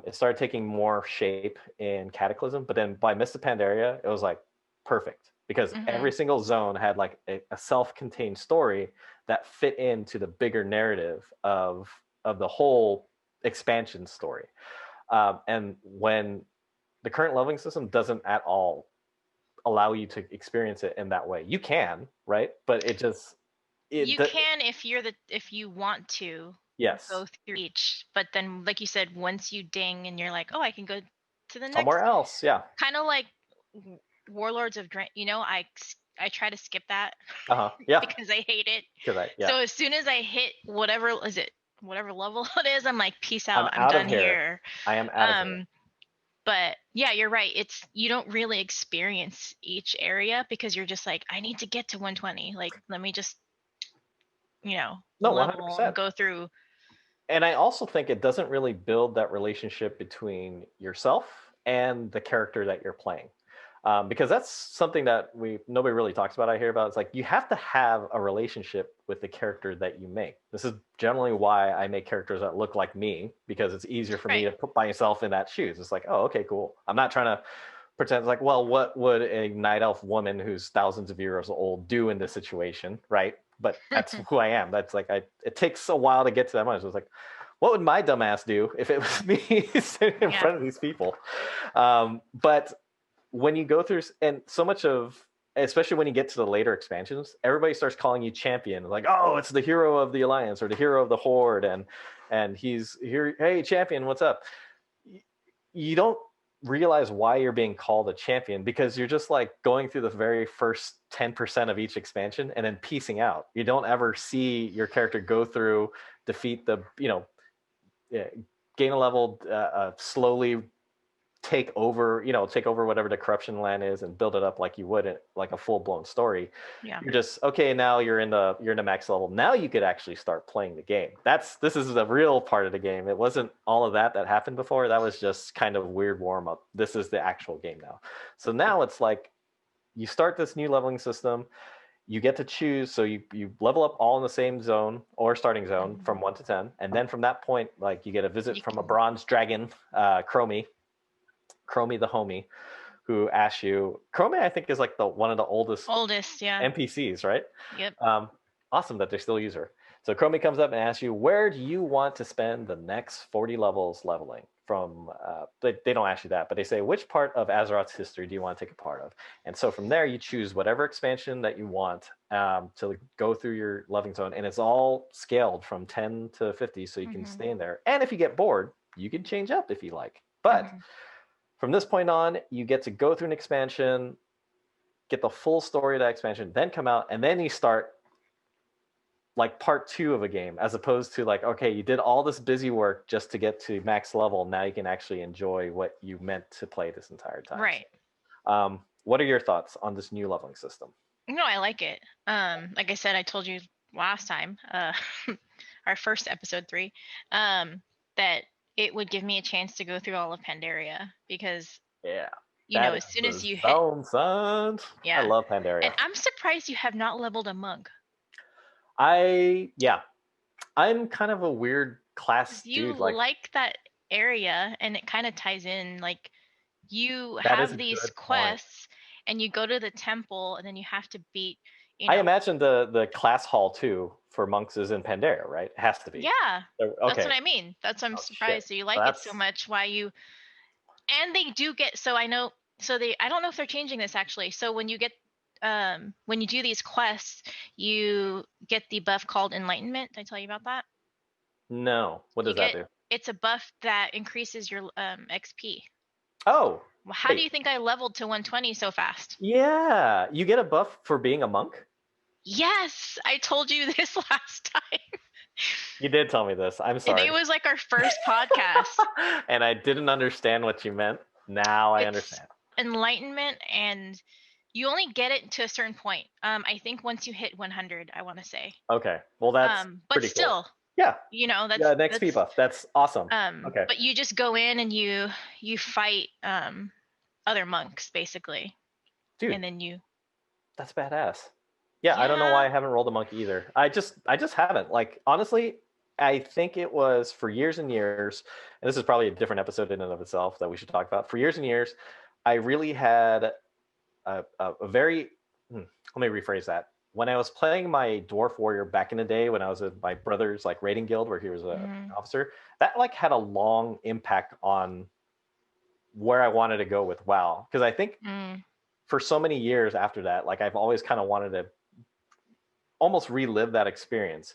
It started taking more shape in Cataclysm, but then by Mists of Pandaria, it was like perfect, because every single zone had like a self-contained story that fit into the bigger narrative of the whole expansion story. And when the current leveling system doesn't at all allow you to experience it in that way, you can, right? But you can if you want to. Yes. Go through each, but then, like you said, once you ding and you're like, oh, I can go to the next somewhere else. Yeah. Kind of like Warlords of Draenor. I try to skip that. Yeah. Because I hate it. So as soon as I hit whatever is it, whatever level it is, I'm like, peace I'm out. I'm out of done here. here. I am out of here. But yeah, you're right. You don't really experience each area because you're just like, I need to get to 120. Like, let me just, No, level and 100%. go through. And I also think it doesn't really build that relationship between yourself and the character that you're playing. Because that's something that nobody really talks about. I hear about. It's like you have to have a relationship with the character that you make. This is generally why I make characters that look like me, because it's easier for me to put myself in that shoes. It's like, oh, okay, cool. I'm not trying to pretend like, well, what would a night elf woman who's thousands of years old do in this situation, right? But that's who I am. That's like, it takes a while to get to that point. So it's like, what would my dumbass do if it was me sitting in front of these people? But when you go through, and so much of, especially when you get to the later expansions, everybody starts calling you champion, like, oh, it's the hero of the alliance or the hero of the horde, and he's here, hey, champion, what's up? You don't realize why you're being called a champion, because you're just like going through the very first 10% of each expansion and then piecing out. You don't ever see your character go through, defeat the, gain a level, slowly take over whatever the corruption land is and build it up like you would like a full-blown story. You're just, okay, now you're in the max level. Now you could actually start playing the game. This is the real part of the game. It wasn't all of that happened before. That was just kind of weird warm-up. This is the actual game now. So now it's like you start this new leveling system. You get to choose, so you level up all in the same zone or starting zone from 1 to 10, and then from that point, like, you get a visit from a bronze dragon, Chromie the homie, who asks you. Chromie, I think, is like one of the oldest NPCs, right? Yep. Awesome that they still use her. So Chromie comes up and asks you, where do you want to spend the next 40 levels leveling from? They don't ask you that, but they say, which part of Azeroth's history do you want to take a part of? And so from there, you choose whatever expansion that you want to go through your leveling zone, and it's all scaled from 10 to 50, so you can stay in there. And if you get bored, you can change up if you like. But from this point on, you get to go through an expansion, get the full story of that expansion, then come out, and then you start like part 2 of a game, as opposed to like, okay, you did all this busy work just to get to max level. Now you can actually enjoy what you meant to play this entire time. Right. What are your thoughts on this new leveling system? No, I like it. Like I said, I told you last time, our first episode 3, that it would give me a chance to go through all of Pandaria, because as soon as you hit son. I love Pandaria. And I'm surprised you have not leveled a monk. I'm kind of a weird class dude. You like that area, and it kind of ties in. Like, you have these quests, and you go to the temple, and then you have to beat. I imagine the class hall too for monks is in Pandaria, right? It has to be. Yeah, that's what I mean. That's I'm surprised that you like it so much. Why you? And they do get, so I know. So I don't know if they're changing this actually. So when you get when you do these quests, you get the buff called enlightenment. Did I tell you about that? No. What does that do? It's a buff that increases your XP. Oh. Well, how do you think I leveled to 120 so fast? Yeah. You get a buff for being a monk? Yes. I told you this last time. You did tell me this. I'm sorry. It was like our first podcast. And I didn't understand what you meant. Now I understand. Enlightenment, and you only get it to a certain point. I think once you hit 100, I want to say. Okay. Well, that's but still. Cool. Yeah. That's an XP buff. That's awesome. Okay. But you just go in and you fight other monks basically. Dude. And then That's badass. Yeah, I don't know why I haven't rolled a monk either. I just haven't. Like, honestly, I think it was for years and years, and this is probably a different episode in and of itself that we should talk about. For years and years, I really had a very, let me rephrase that. When I was playing my dwarf warrior back in the day, when I was in my brother's like raiding guild where he was an officer, that like had a long impact on where I wanted to go with WoW. Because I think for so many years after that, like I've always kind of wanted to almost relive that experience.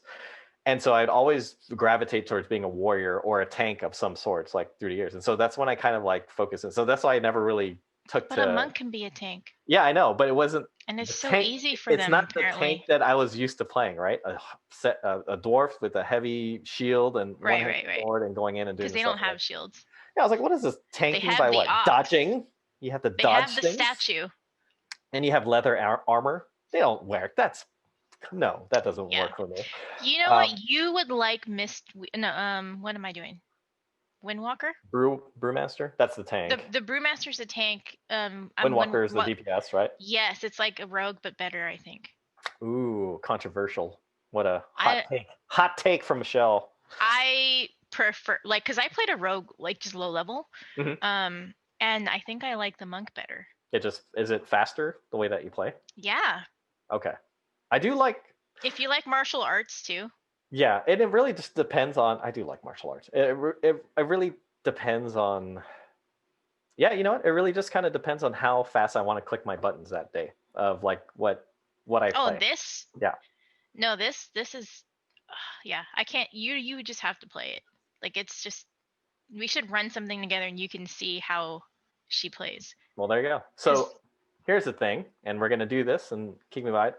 And so I'd always gravitate towards being a warrior or a tank of some sorts, like through the years. And so that's when I kind of like focused. And so that's why I never really took But a monk can be a tank. Yeah, I know, but it wasn't And it's The so tank, easy for it's them, not the tank apparently. that I was used to playing, right? A dwarf with a heavy shield and one Right, hand right, right. sword and going in and doing Because the they stuff. don't have shields. Yeah, I was like, what is this? They Tanking have by the what? ox. Dodging? You have to They have dodge the things? statue. And you have leather armor? They don't wear. No, that doesn't Yeah. work for me. You know what? You would like No, what am I doing? Windwalker? Brewmaster? That's the tank. The Brewmaster's a tank. Windwalker is the DPS, right? Yes, it's like a rogue, but better, I think. Ooh, controversial. What a hot take. Hot take from Michelle. I prefer, like, because I played a rogue, like, just low level. Mm-hmm. And I think I like the monk better. Is it faster the way that you play? Yeah. Okay. I do like. If you like martial arts too. Yeah, and it really just depends on. I do like martial arts. It really depends on. Yeah, you know what? It really just kind of depends on how fast I want to click my buttons that day of like what I play. Oh, this? Yeah. No, this is yeah, I can't you just have to play it. Like, it's just, we should run something together and you can see how she plays. Well, there you go. So here's the thing, and we're gonna do this and keep me by it.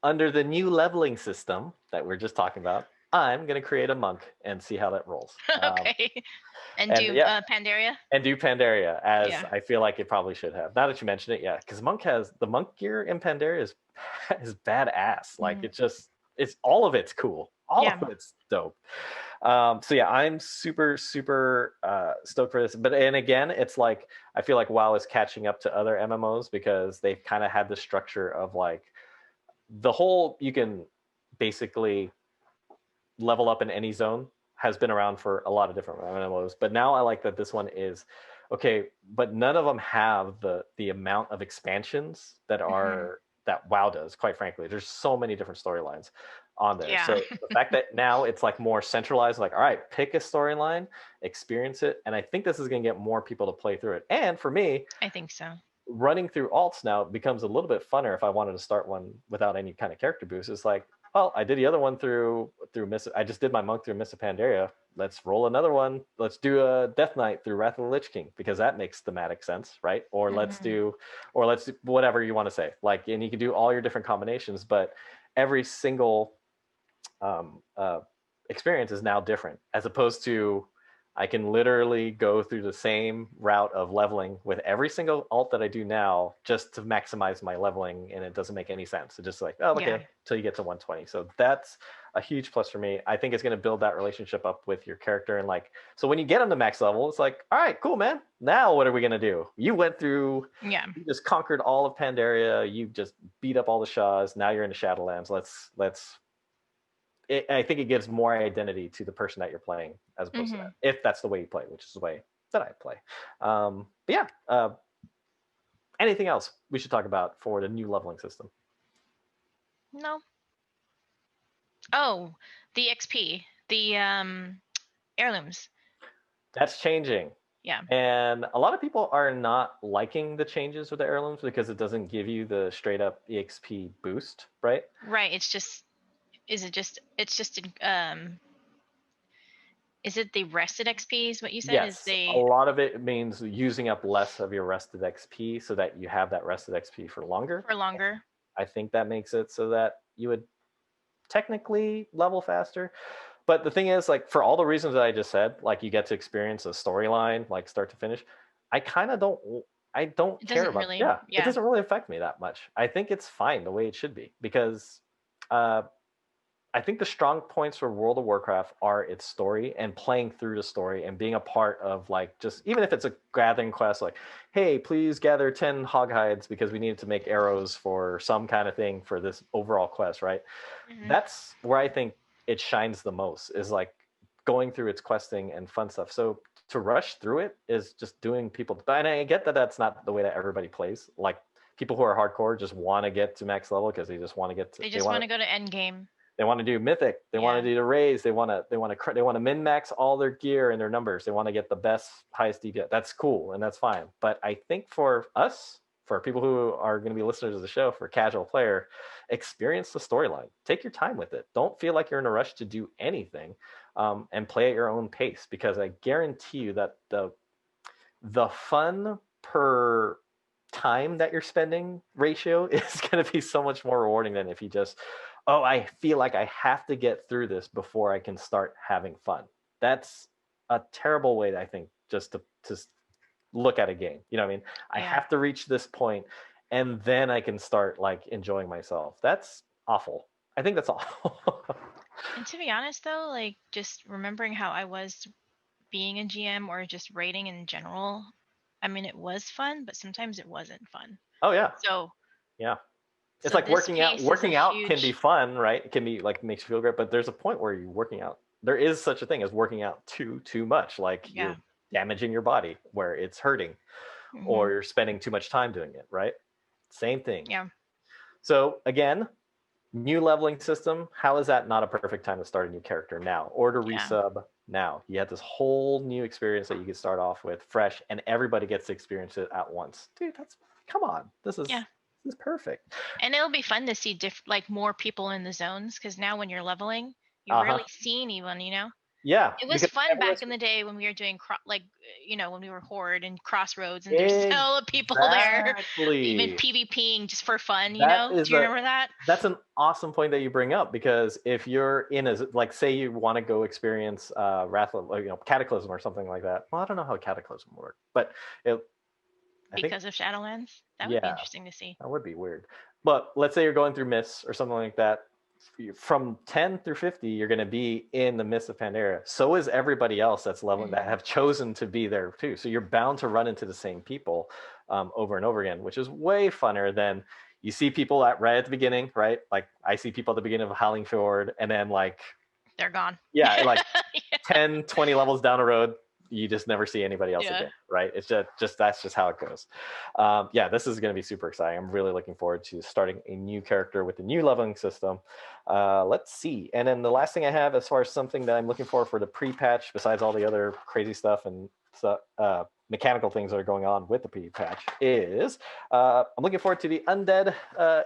Under the new leveling system that we're just talking about, I'm gonna create a monk and see how that rolls. Okay. And do Pandaria? And do Pandaria, as Yeah. I feel like it probably should have. Now that you mention it, yeah, because the monk gear in Pandaria is badass. Like it's all of it's cool. All of it's dope. So yeah, I'm super stoked for this. And again, it's like I feel like WoW is catching up to other MMOs because they've kind of had the structure of like the whole you can basically level up in any zone has been around for a lot of different MMOs, but now I like that this one is okay, but none of them have the amount of expansions that are that WoW does. Quite frankly, there's so many different storylines on there. Yeah. So the fact that now it's like more centralized, like all right, pick a storyline, experience it, and I think this is going to get more people to play through it. And for me, I think so. Running through alts now becomes a little bit funner if I wanted to start one without any kind of character boost. It's like, well, I did the other one through I just did my monk through Miss Pandaria. Let's roll another one. Let's do a Death Knight through Wrath of the Lich King because that makes thematic sense, right? Or let's do whatever you want to say. Like, and you can do all your different combinations, but every single experience is now different, as opposed to I can literally go through the same route of leveling with every single alt that I do now just to maximize my leveling, and it doesn't make any sense. It's just like, oh, okay, till you get to 120. So that's a huge plus for me. I think it's going to build that relationship up with your character, and like, so when you get them to max level, it's like, all right, cool, man. Now what are we going to do? You went through, you just conquered all of Pandaria. You just beat up all the Shahs. Now you're in the Shadowlands. I think it gives more identity to the person that you're playing as opposed to that, if that's the way you play, which is the way that I play. But yeah, anything else we should talk about for the new leveling system? No. Oh, the XP, the heirlooms. That's changing. Yeah. And a lot of people are not liking the changes with the heirlooms because it doesn't give you the straight up EXP boost, right? Right. Is it the rested XP is what you said? Yes, a lot of it means using up less of your rested XP so that you have that rested XP for longer. I think that makes it so that you would technically level faster. But the thing is, like, for all the reasons that I just said, like you get to experience a storyline, like start to finish, I don't care about it. Yeah, it doesn't really affect me that much. I think it's fine the way it should be because I think the strong points for World of Warcraft are its story and playing through the story and being a part of, like, just even if it's a gathering quest, like, hey, please gather 10 hog hides because we needed to make arrows for some kind of thing for this overall quest, right? That's where I think it shines the most, is like going through its questing and fun stuff. So to rush through it is just doing people, and I get that that's not the way that everybody plays. Like, people who are hardcore just want to get to max level because they just want to get to. They just want to go to end game. They want to do mythic. They want to do the raise. They want to min max all their gear and their numbers. They want to get the best, highest DPS. That's cool and that's fine. But I think for us, for people who are going to be listeners of the show, for casual player, experience the storyline. Take your time with it. Don't feel like you're in a rush to do anything, and play at your own pace. Because I guarantee you that the fun per time that you're spending ratio is going to be so much more rewarding than if you just, oh, I feel like I have to get through this before I can start having fun. That's a terrible way, I think, just to look at a game. You know what I mean? I have to reach this point and then I can start like enjoying myself. That's awful. I think that's awful. And to be honest though, like just remembering how I was being a GM or just raiding in general, I mean it was fun, but sometimes it wasn't fun. Oh yeah. So yeah. It's so like working out. Working out can be fun, right? It can be like makes you feel great, but there's a point where you're working out. There is such a thing as working out too much. Like you're damaging your body where it's hurting, or you're spending too much time doing it, right? Same thing. Yeah. So again, new leveling system. How is that not a perfect time to start a new character now, or to resub now? You had this whole new experience that you could start off with fresh, and everybody gets to experience it at once. Dude, that's come on. This is perfect. And it'll be fun to see like more people in the zones, because now when you're leveling, you rarely see anyone, you know? Yeah. It was fun back in the day when we were doing when we were Horde and Crossroads and there's still people there even PvPing just for fun, you know? Do you remember that? That's an awesome point that you bring up, because if you're in a, like, say you want to go experience Cataclysm or something like that. Well, I don't know how Cataclysm would work, but because of Shadowlands? That would be interesting to see. That would be weird. But let's say you're going through Mists or something like that. From 10 through 50, you're going to be in the Mists of Pandaria. So is everybody else that's leveling that have chosen to be there too. So you're bound to run into the same people over and over again, which is way funner than you see people right at the beginning, right? Like I see people at the beginning of Howling Fjord, and then like they're gone. Yeah, like 10, 20 levels down the road, you just never see anybody else again, right? It's just that's just how it goes. This is going to be super exciting. I'm really looking forward to starting a new character with the new leveling system. Let's see. And then the last thing I have as far as something that I'm looking for the pre-patch, besides all the other crazy stuff and mechanical things that are going on with the pre-patch, is I'm looking forward to the Undead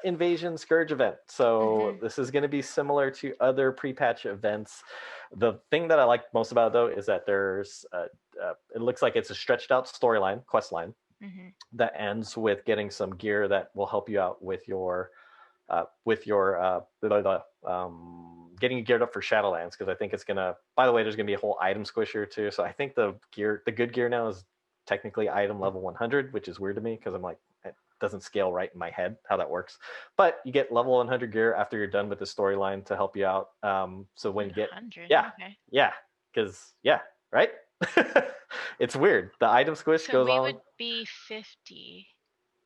Invasion Scourge Event. So this is going to be similar to other pre-patch events. The thing that I like most about it, though, is that there's it looks like it's a stretched out storyline, quest line, that ends with getting some gear that will help you out with your getting geared up for Shadowlands, because I think it's gonna. By the way, there's gonna be a whole item squisher too. So I think the good gear now is technically item level 100, which is weird to me because I'm like, it doesn't scale right in my head how that works. But you get level 100 gear after you're done with the storyline to help you out. So when you get because right. It's weird. The item squish goes on. So we would be 50.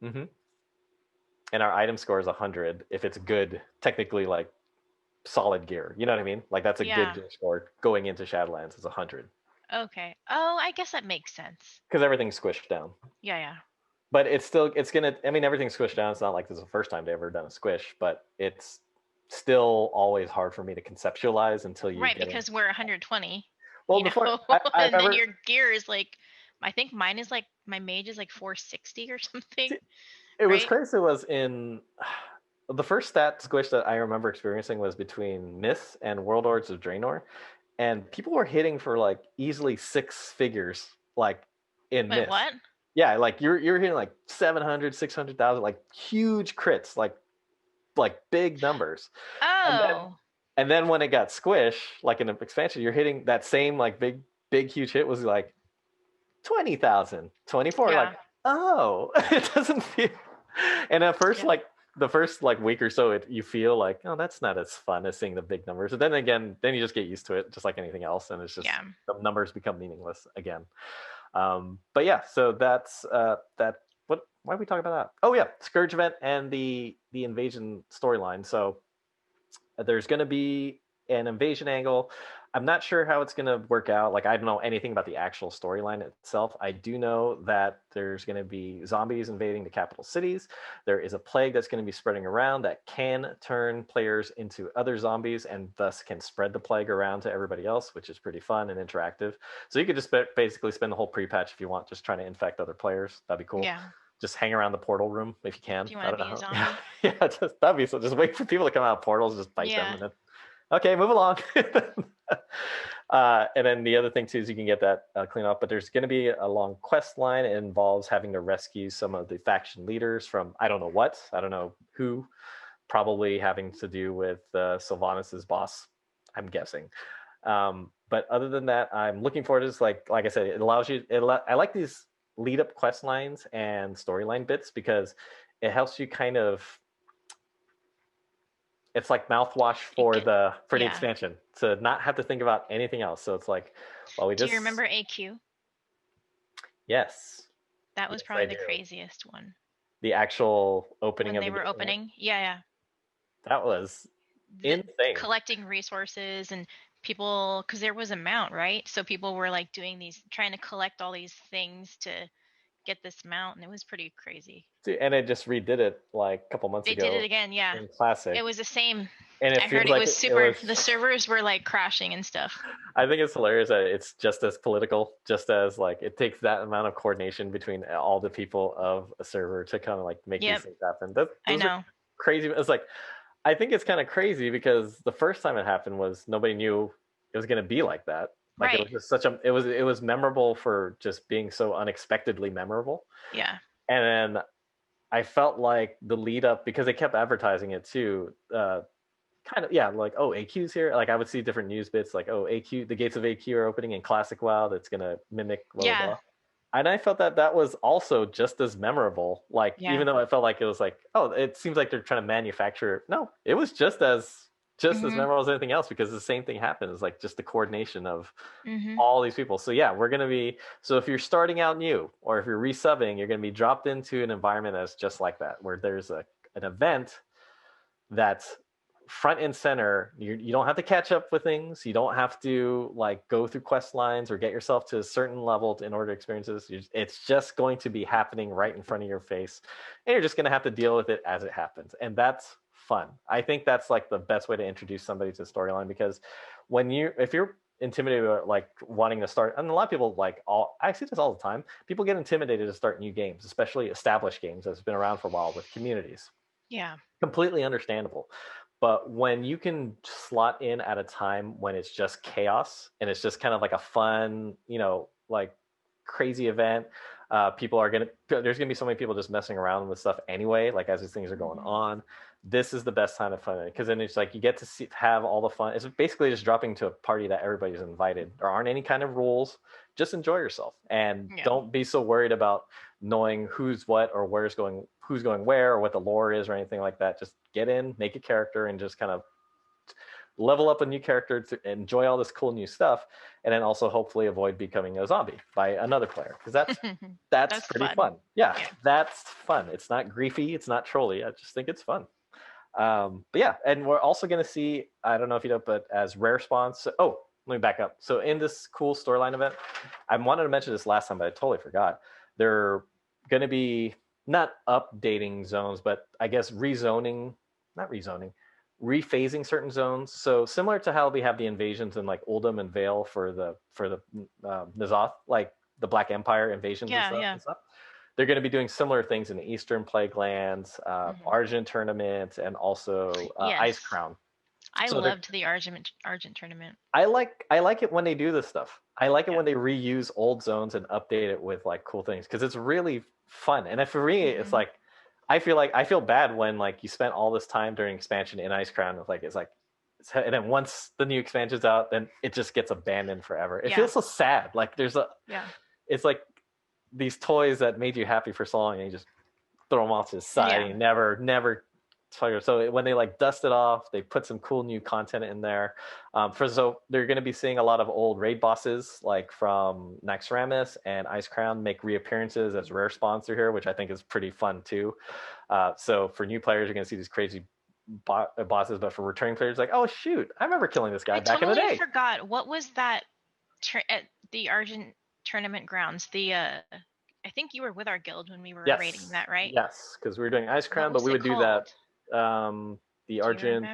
And our item score is 100 if it's good, technically, like solid gear. You know what I mean? Like that's a good gear score going into Shadowlands is 100. Okay. Oh, I guess that makes sense. Because everything's squished down. Yeah. But everything's squished down. It's not like this is the first time they've ever done a squish, but it's still always hard for me to conceptualize until you because we're 120. Well, before and then your gear is like, I think mine is like, my mage is like 460 or something. It was crazy. It was in the first stat squish that I remember experiencing was between Myth and World Lords of Draenor, and people were hitting for like easily 6 figures, like in Myth. What? Yeah, like you're hitting like 700, 600,000, like huge crits, like big numbers. Oh. And then when it got squished, like in an expansion, you're hitting that same like big huge hit was like 20,000, 24. Like, oh, it doesn't feel. And at first, like the first like week or so, you feel like, oh, that's not as fun as seeing the big numbers. And then again, you just get used to it, just like anything else, and it's just the numbers become meaningless again. But yeah, so that's that. Why are we talking about that? Oh yeah, Scourge Event and the invasion storyline. So there's going to be an invasion angle. I'm not sure how it's going to work out. Like, I don't know anything about the actual storyline itself. I do know that there's going to be zombies invading the capital cities. There is a plague that's going to be spreading around that can turn players into other zombies and thus can spread the plague around to everybody else, which is pretty fun and interactive. So you could just basically spend the whole pre-patch if you want, just trying to infect other players. That'd be cool. Yeah. Just hang around the portal room if you can. Do you want to be a zombie? Yeah, that'd be so. Just wait for people to come out of portals, just fight them, and then okay, move along. And then the other thing too is you can get that clean up, but there's going to be a long quest line. It involves having to rescue some of the faction leaders from I don't know who, probably having to do with Sylvanas' boss, I'm guessing. But other than that, I'm looking forward to this. Like I said, it allows you. I like these lead up quest lines and storyline bits because it helps you kind of. It's like mouthwash for the expansion to not have to think about anything else. So it's like, well, we just. Do you remember AQ? Yes. That was probably the craziest one. The actual opening when they were opening, yeah. That was insane. Collecting resources and people, because there was a mount, right? So people were like trying to collect all these things to get this mount, and it was pretty crazy. And it just redid it like a couple months ago. They did it again, yeah. In Classic. It was the same. And I heard it was super. The servers were like crashing and stuff. I think it's hilarious that it's just as political, just as like it takes that amount of coordination between all the people of a server to kind of like make these things happen. I know. Crazy. It's like, I think it's kind of crazy because the first time it happened was nobody knew it was going to be like that. Like It was just it was memorable for just being so unexpectedly memorable. Yeah. And then I felt like the lead up, because they kept advertising it too, kind of, like, oh, AQ's here. Like I would see different news bits like, oh, AQ, the gates of AQ are opening in Classic WoW that's going to mimic blah, blah. And I felt that was also just as memorable. Like, even though I felt like it was like, oh, it seems like they're trying to manufacture. No, it was just as memorable as anything else, because the same thing happened. It's like just the coordination of all these people. So yeah, we're going to be, so if you're starting out new or if you're resubbing, you're going to be dropped into an environment that's just like that, where there's an event that's front and center. You don't have to catch up with things. You don't have to like go through quest lines or get yourself to a certain level in order to experience this. It's just going to be happening right in front of your face, and you're just going to have to deal with it as it happens. And that's fun. I think that's like the best way to introduce somebody to the storyline, because if you're intimidated or like wanting to start, and a lot of people I see this all the time, people get intimidated to start new games, especially established games that's been around for a while with communities. Yeah. Completely understandable. But when you can slot in at a time when it's just chaos and it's just kind of like a fun, like crazy event, there's going to be so many people just messing around with stuff anyway, like as these things are going on. This is the best time to fun it, because then it's like you get to have all the fun. It's basically just dropping to a party that everybody's invited. There aren't any kind of rules. Just enjoy yourself, and don't be so worried about knowing who's what or who's going where or what the lore is or anything like that. Just get in, make a character, and just kind of level up a new character to enjoy all this cool new stuff, and then also hopefully avoid becoming a zombie by another player, because that's pretty fun. Yeah, that's fun. It's not griefy, it's not trolly. I just think it's fun. But yeah, and we're also going to see, I don't know if you know, but as rare spawns. Oh, let me back up. So in this cool storyline event, I wanted to mention this last time, but I totally forgot. They're going to be not updating zones, but I guess rephasing certain zones. So similar to how we have the invasions in like Uldum and Vale for the N'Zoth, like the Black Empire invasions and stuff. They're going to be doing similar things in the Eastern Plague Lands, Argent Tournament, and also Ice Crown. I loved the Argent Tournament. I like it when they do this stuff. I like it when they reuse old zones and update it with like cool things, because it's really fun. And for me, it's like I feel bad when like you spent all this time during expansion in Ice Crown. And then once the new expansion's out, then it just gets abandoned forever. It feels so sad. Like it's like these toys that made you happy for so long, and you just throw them off to the side and you never. So when they like dust it off, they put some cool new content in there. So they're going to be seeing a lot of old raid bosses like from Naxxramas and Ice Crown make reappearances as rare spawns through here, which I think is pretty fun too. So for new players, you're going to see these crazy bosses, but for returning players, like, oh shoot, I remember killing this guy back in the day. I forgot, what was that at the Argent Tournament grounds? I think you were with our guild when we were raiding that, right? Yes, because we were doing Ice Crown, but we would do that. The Argent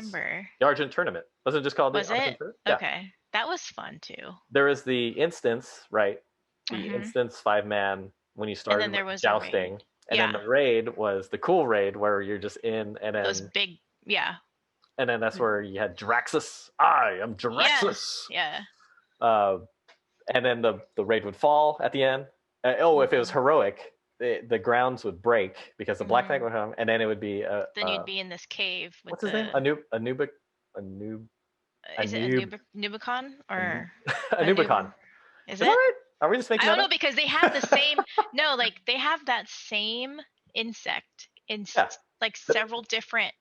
Tournament. Wasn't it just called the Argent Tournament? Okay. That was fun too. There was the instance, right? The instance 5-man when you started, and then there was jousting. And then the raid was the cool raid where you're just in, and then those big and then that's where you had Draxus. I am Draxus. Yeah. And then the raid would fall at the end. If it was heroic, the grounds would break because the Black Knight would come, and then it would be then you'd be in this cave with what's his name? Is it Nubicon or Anubicon? Is that it? right? Are we just making I don't that know up? because they have the same. No, like they have that same insect in like several different.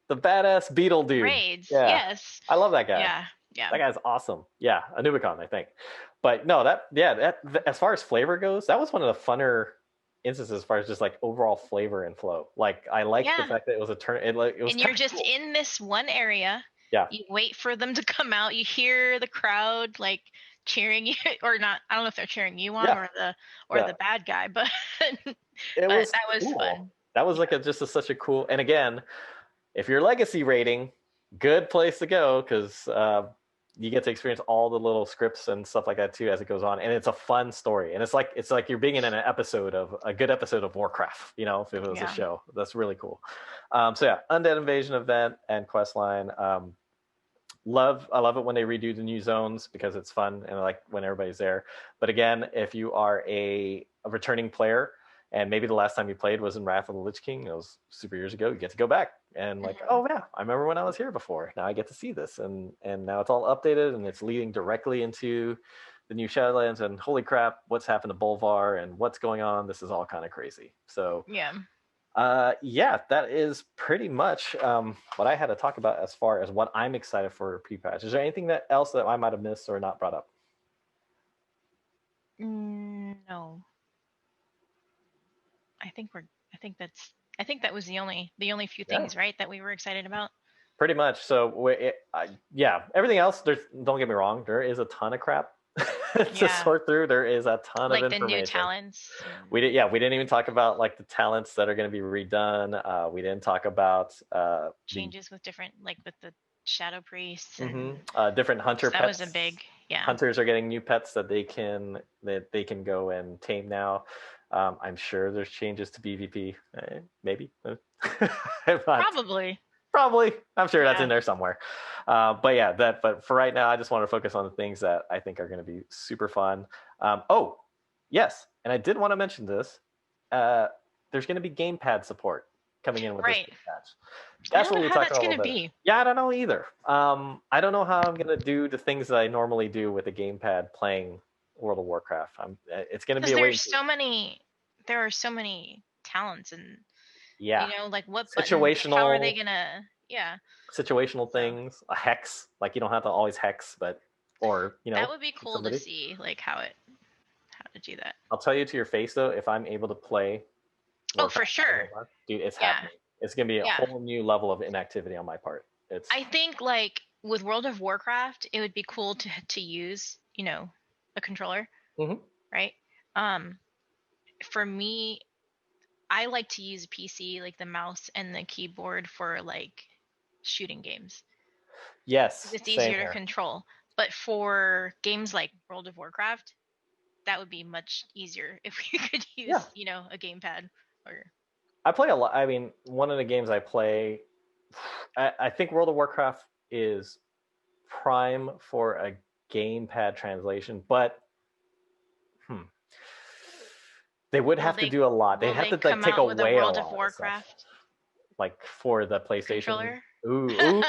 The badass beetle dude. Raids. Yeah. Yes. I love that guy. Yeah. That guy's awesome. Yeah, Anubicon, I think. But no, that as far as flavor goes, that was one of the funner instances as far as just like overall flavor and flow. Like I like the fact that it was a turn. It was. And you're just cool. In this one area. Yeah. You wait for them to come out. You hear the crowd like cheering you, or not. I don't know if they're cheering you on or the bad guy, but that was cool. Fun. That was like such a cool. And again, if you're legacy rating, good place to go because you get to experience all the little scripts and stuff like that too as it goes on, and it's a fun story. And it's like you're being in a good episode of Warcraft. You know, if it was a show, that's really cool. So yeah, Undead Invasion event and questline. I love it when they redo the new zones because it's fun and I like when everybody's there. But again, if you are a returning player and maybe the last time you played was in Wrath of the Lich King, it was super years ago, you get to go back and like, oh yeah, I remember when I was here before. Now I get to see this, and now it's all updated and it's leading directly into the new Shadowlands. And holy crap, what's happened to Bolvar and what's going on? This is all kind of crazy. So that is pretty much what I had to talk about as far as what I'm excited for pre-patch. Is there anything else that I might have missed or not brought up? No. I think that was the only few things, right, that we were excited about. Pretty much. So everything else. Don't get me wrong. There is a ton of crap to sort through. There is a ton of information. Like the new talents. We didn't even talk about like the talents that are going to be redone. We didn't talk about changes with different, like with the shadow priests and different hunter pets. That was a big Hunters are getting new pets that they can go and tame now. I'm sure there's changes to PvP. Maybe. Probably. I'm sure that's in there somewhere. But for right now, I just want to focus on the things that I think are going to be super fun. Yes. And I did want to mention this. There's going to be gamepad support coming in with this patch. That's what we talked about. Going to be. Yeah, I don't know either. I don't know how I'm going to do the things that I normally do with a gamepad playing World of Warcraft. It's going to be there are so many talents and like what situational. How are they gonna situational things? A hex, like you don't have to always hex, but that would be cool to see, like how to do that. I'll tell you to your face though, if I'm able to play. For sure, dude, it's happening. It's gonna be a whole new level of inactivity on my part. I think like with World of Warcraft, it would be cool to use a controller, right? For me, I like to use a PC, like the mouse and the keyboard for like shooting games. Yes, it's easier to control. But for games like World of Warcraft, that would be much easier if we could use, a gamepad. I play a lot. I mean, one of the games I play, I think World of Warcraft is prime for a gamepad translation, but they would have to do a lot. They have to like take away a lot of Warcraft, like for the PlayStation. Controller? Ooh.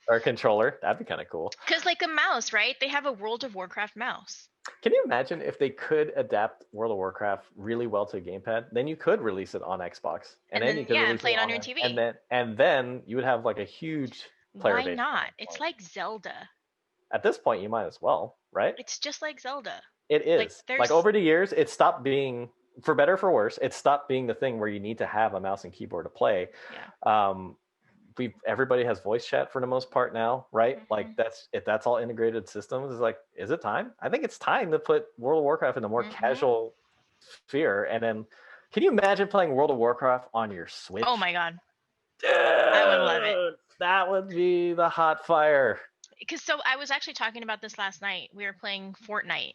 Or a controller. That'd be kind of cool. Because like a mouse, right? They have a World of Warcraft mouse. Can you imagine if they could adapt World of Warcraft really well to a gamepad? Then you could release it on Xbox, and then you could and play it on your TV. And then you would have like a huge player base. Why not? It's like Zelda. At this point, you might as well, right? It's just like Zelda. It is. Like over the years, it stopped being, for better or for worse, it stopped being the thing where you need to have a mouse and keyboard to play. Yeah. Everybody has voice chat for the most part now, right? Like that's all integrated systems. Is like, is it time? I think it's time to put World of Warcraft in a more casual sphere. And then, can you imagine playing World of Warcraft on your Switch? Oh my god, I would love it. That would be the hot fire. Because I was actually talking about this last night. We were playing Fortnite,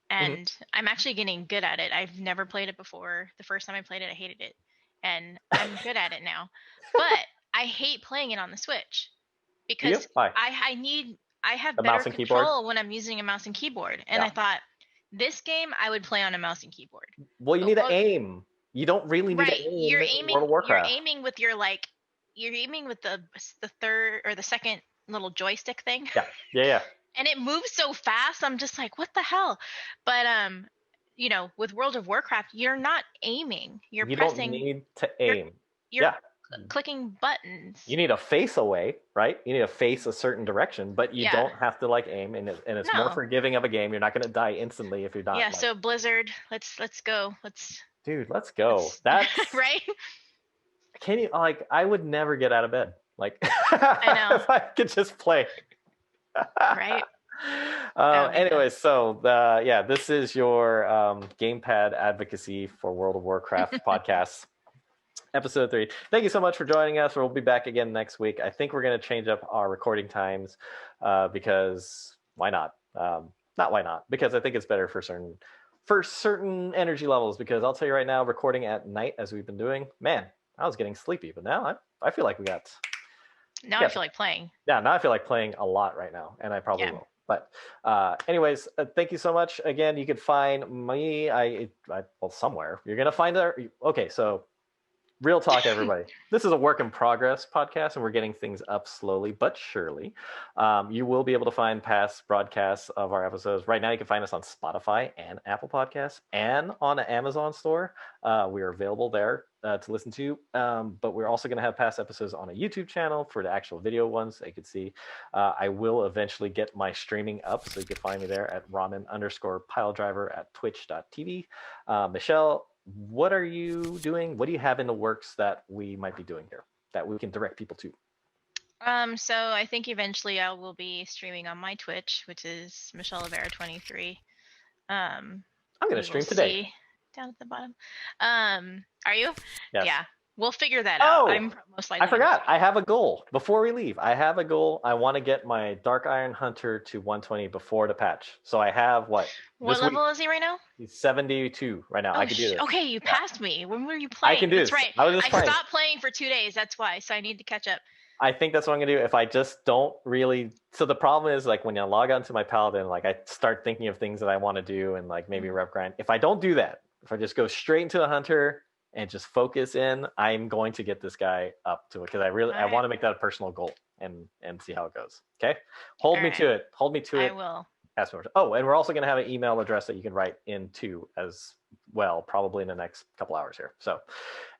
and I'm actually getting good at it. I've never played it before. The first time I played it, I hated it, and I'm good at it now. But I hate playing it on the Switch because I need I have The better mouse and control keyboard? when I'm using a mouse and keyboard. And Yeah. I thought, this game I would play on a mouse and keyboard. Well, you But need to aim. You don't really need to right, aim in World of Warcraft. you're aiming with your like, you're aiming with the third or the second little joystick thing. Yeah. And it moves so fast. I'm just like, what the hell? But you know, with World of Warcraft, you're not aiming. You're You pressing. don't need to aim. You're clicking buttons. You need to face away, right? You need to face a certain direction, but you don't have to like aim, and it's more forgiving of a game. You're not going to die instantly if you're not. Yeah. Like, so Blizzard, let's go. Dude, let's go. That's right. Can you like? I would never get out of bed. Like, I know. if I could just play. Right. Anyway, so this is your gamepad advocacy for World of Warcraft podcast, episode 3. Thank you so much for joining us. We'll be back again next week. I think we're going to change up our recording times because why not? Not why not? Because I think it's better for certain energy levels. Because I'll tell you right now, recording at night as we've been doing, man, I was getting sleepy, but now I feel like we got. Now I feel like playing. Yeah, now I feel like playing a lot right now, and I probably will. But anyways, thank you so much. Again, you could find me, well, somewhere. You're going to find our... Okay, so real talk, everybody. This is a work in progress podcast, and we're getting things up slowly but surely. You will be able to find past broadcasts of our episodes. Right now, you can find us on Spotify and Apple Podcasts and on the Amazon store. We are available there to listen to. But we're also going to have past episodes on a YouTube channel for the actual video ones that you can see. I will eventually get my streaming up, so you can find me there at ramen_piledriver at twitch.tv. Michelle, what are you doing? What do you have in the works that we might be doing here that we can direct people to? So I think eventually I will be streaming on my Twitch, which is Michelle Avera 23. I'm going to stream today. Down at the bottom. Are you? Yes. Yeah. We'll figure that out. I'm most likely. I forgot. I have a goal. Before we leave, I have a goal. I want to get my Dark Iron Hunter to 120 before the patch. So I have what? What level is he right now? He's 72 right now. I can do this. Okay, you passed me. When were you playing? I can do this. That's right. I stopped playing for 2 days. That's why. So I need to catch up. I think that's what I'm going to do. If I just don't really... So the problem is, like, when I log onto my Paladin, like, I start thinking of things that I want to do and, like, maybe rev grind. If I don't do that, if I just go straight into the Hunter and just focus in, I'm going to get this guy up to it because I want to make that a personal goal and see how it goes. Okay? Hold me to it. I will. Oh, and we're also going to have an email address that you can write into as well, probably in the next couple hours here. So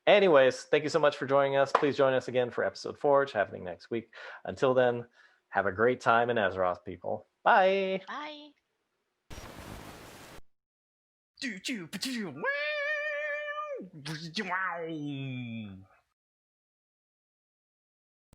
anyways, thank you so much for joining us. Please join us again for episode 4, which is happening next week. Until then, have a great time in Azeroth, people. Bye. Bye. Wow.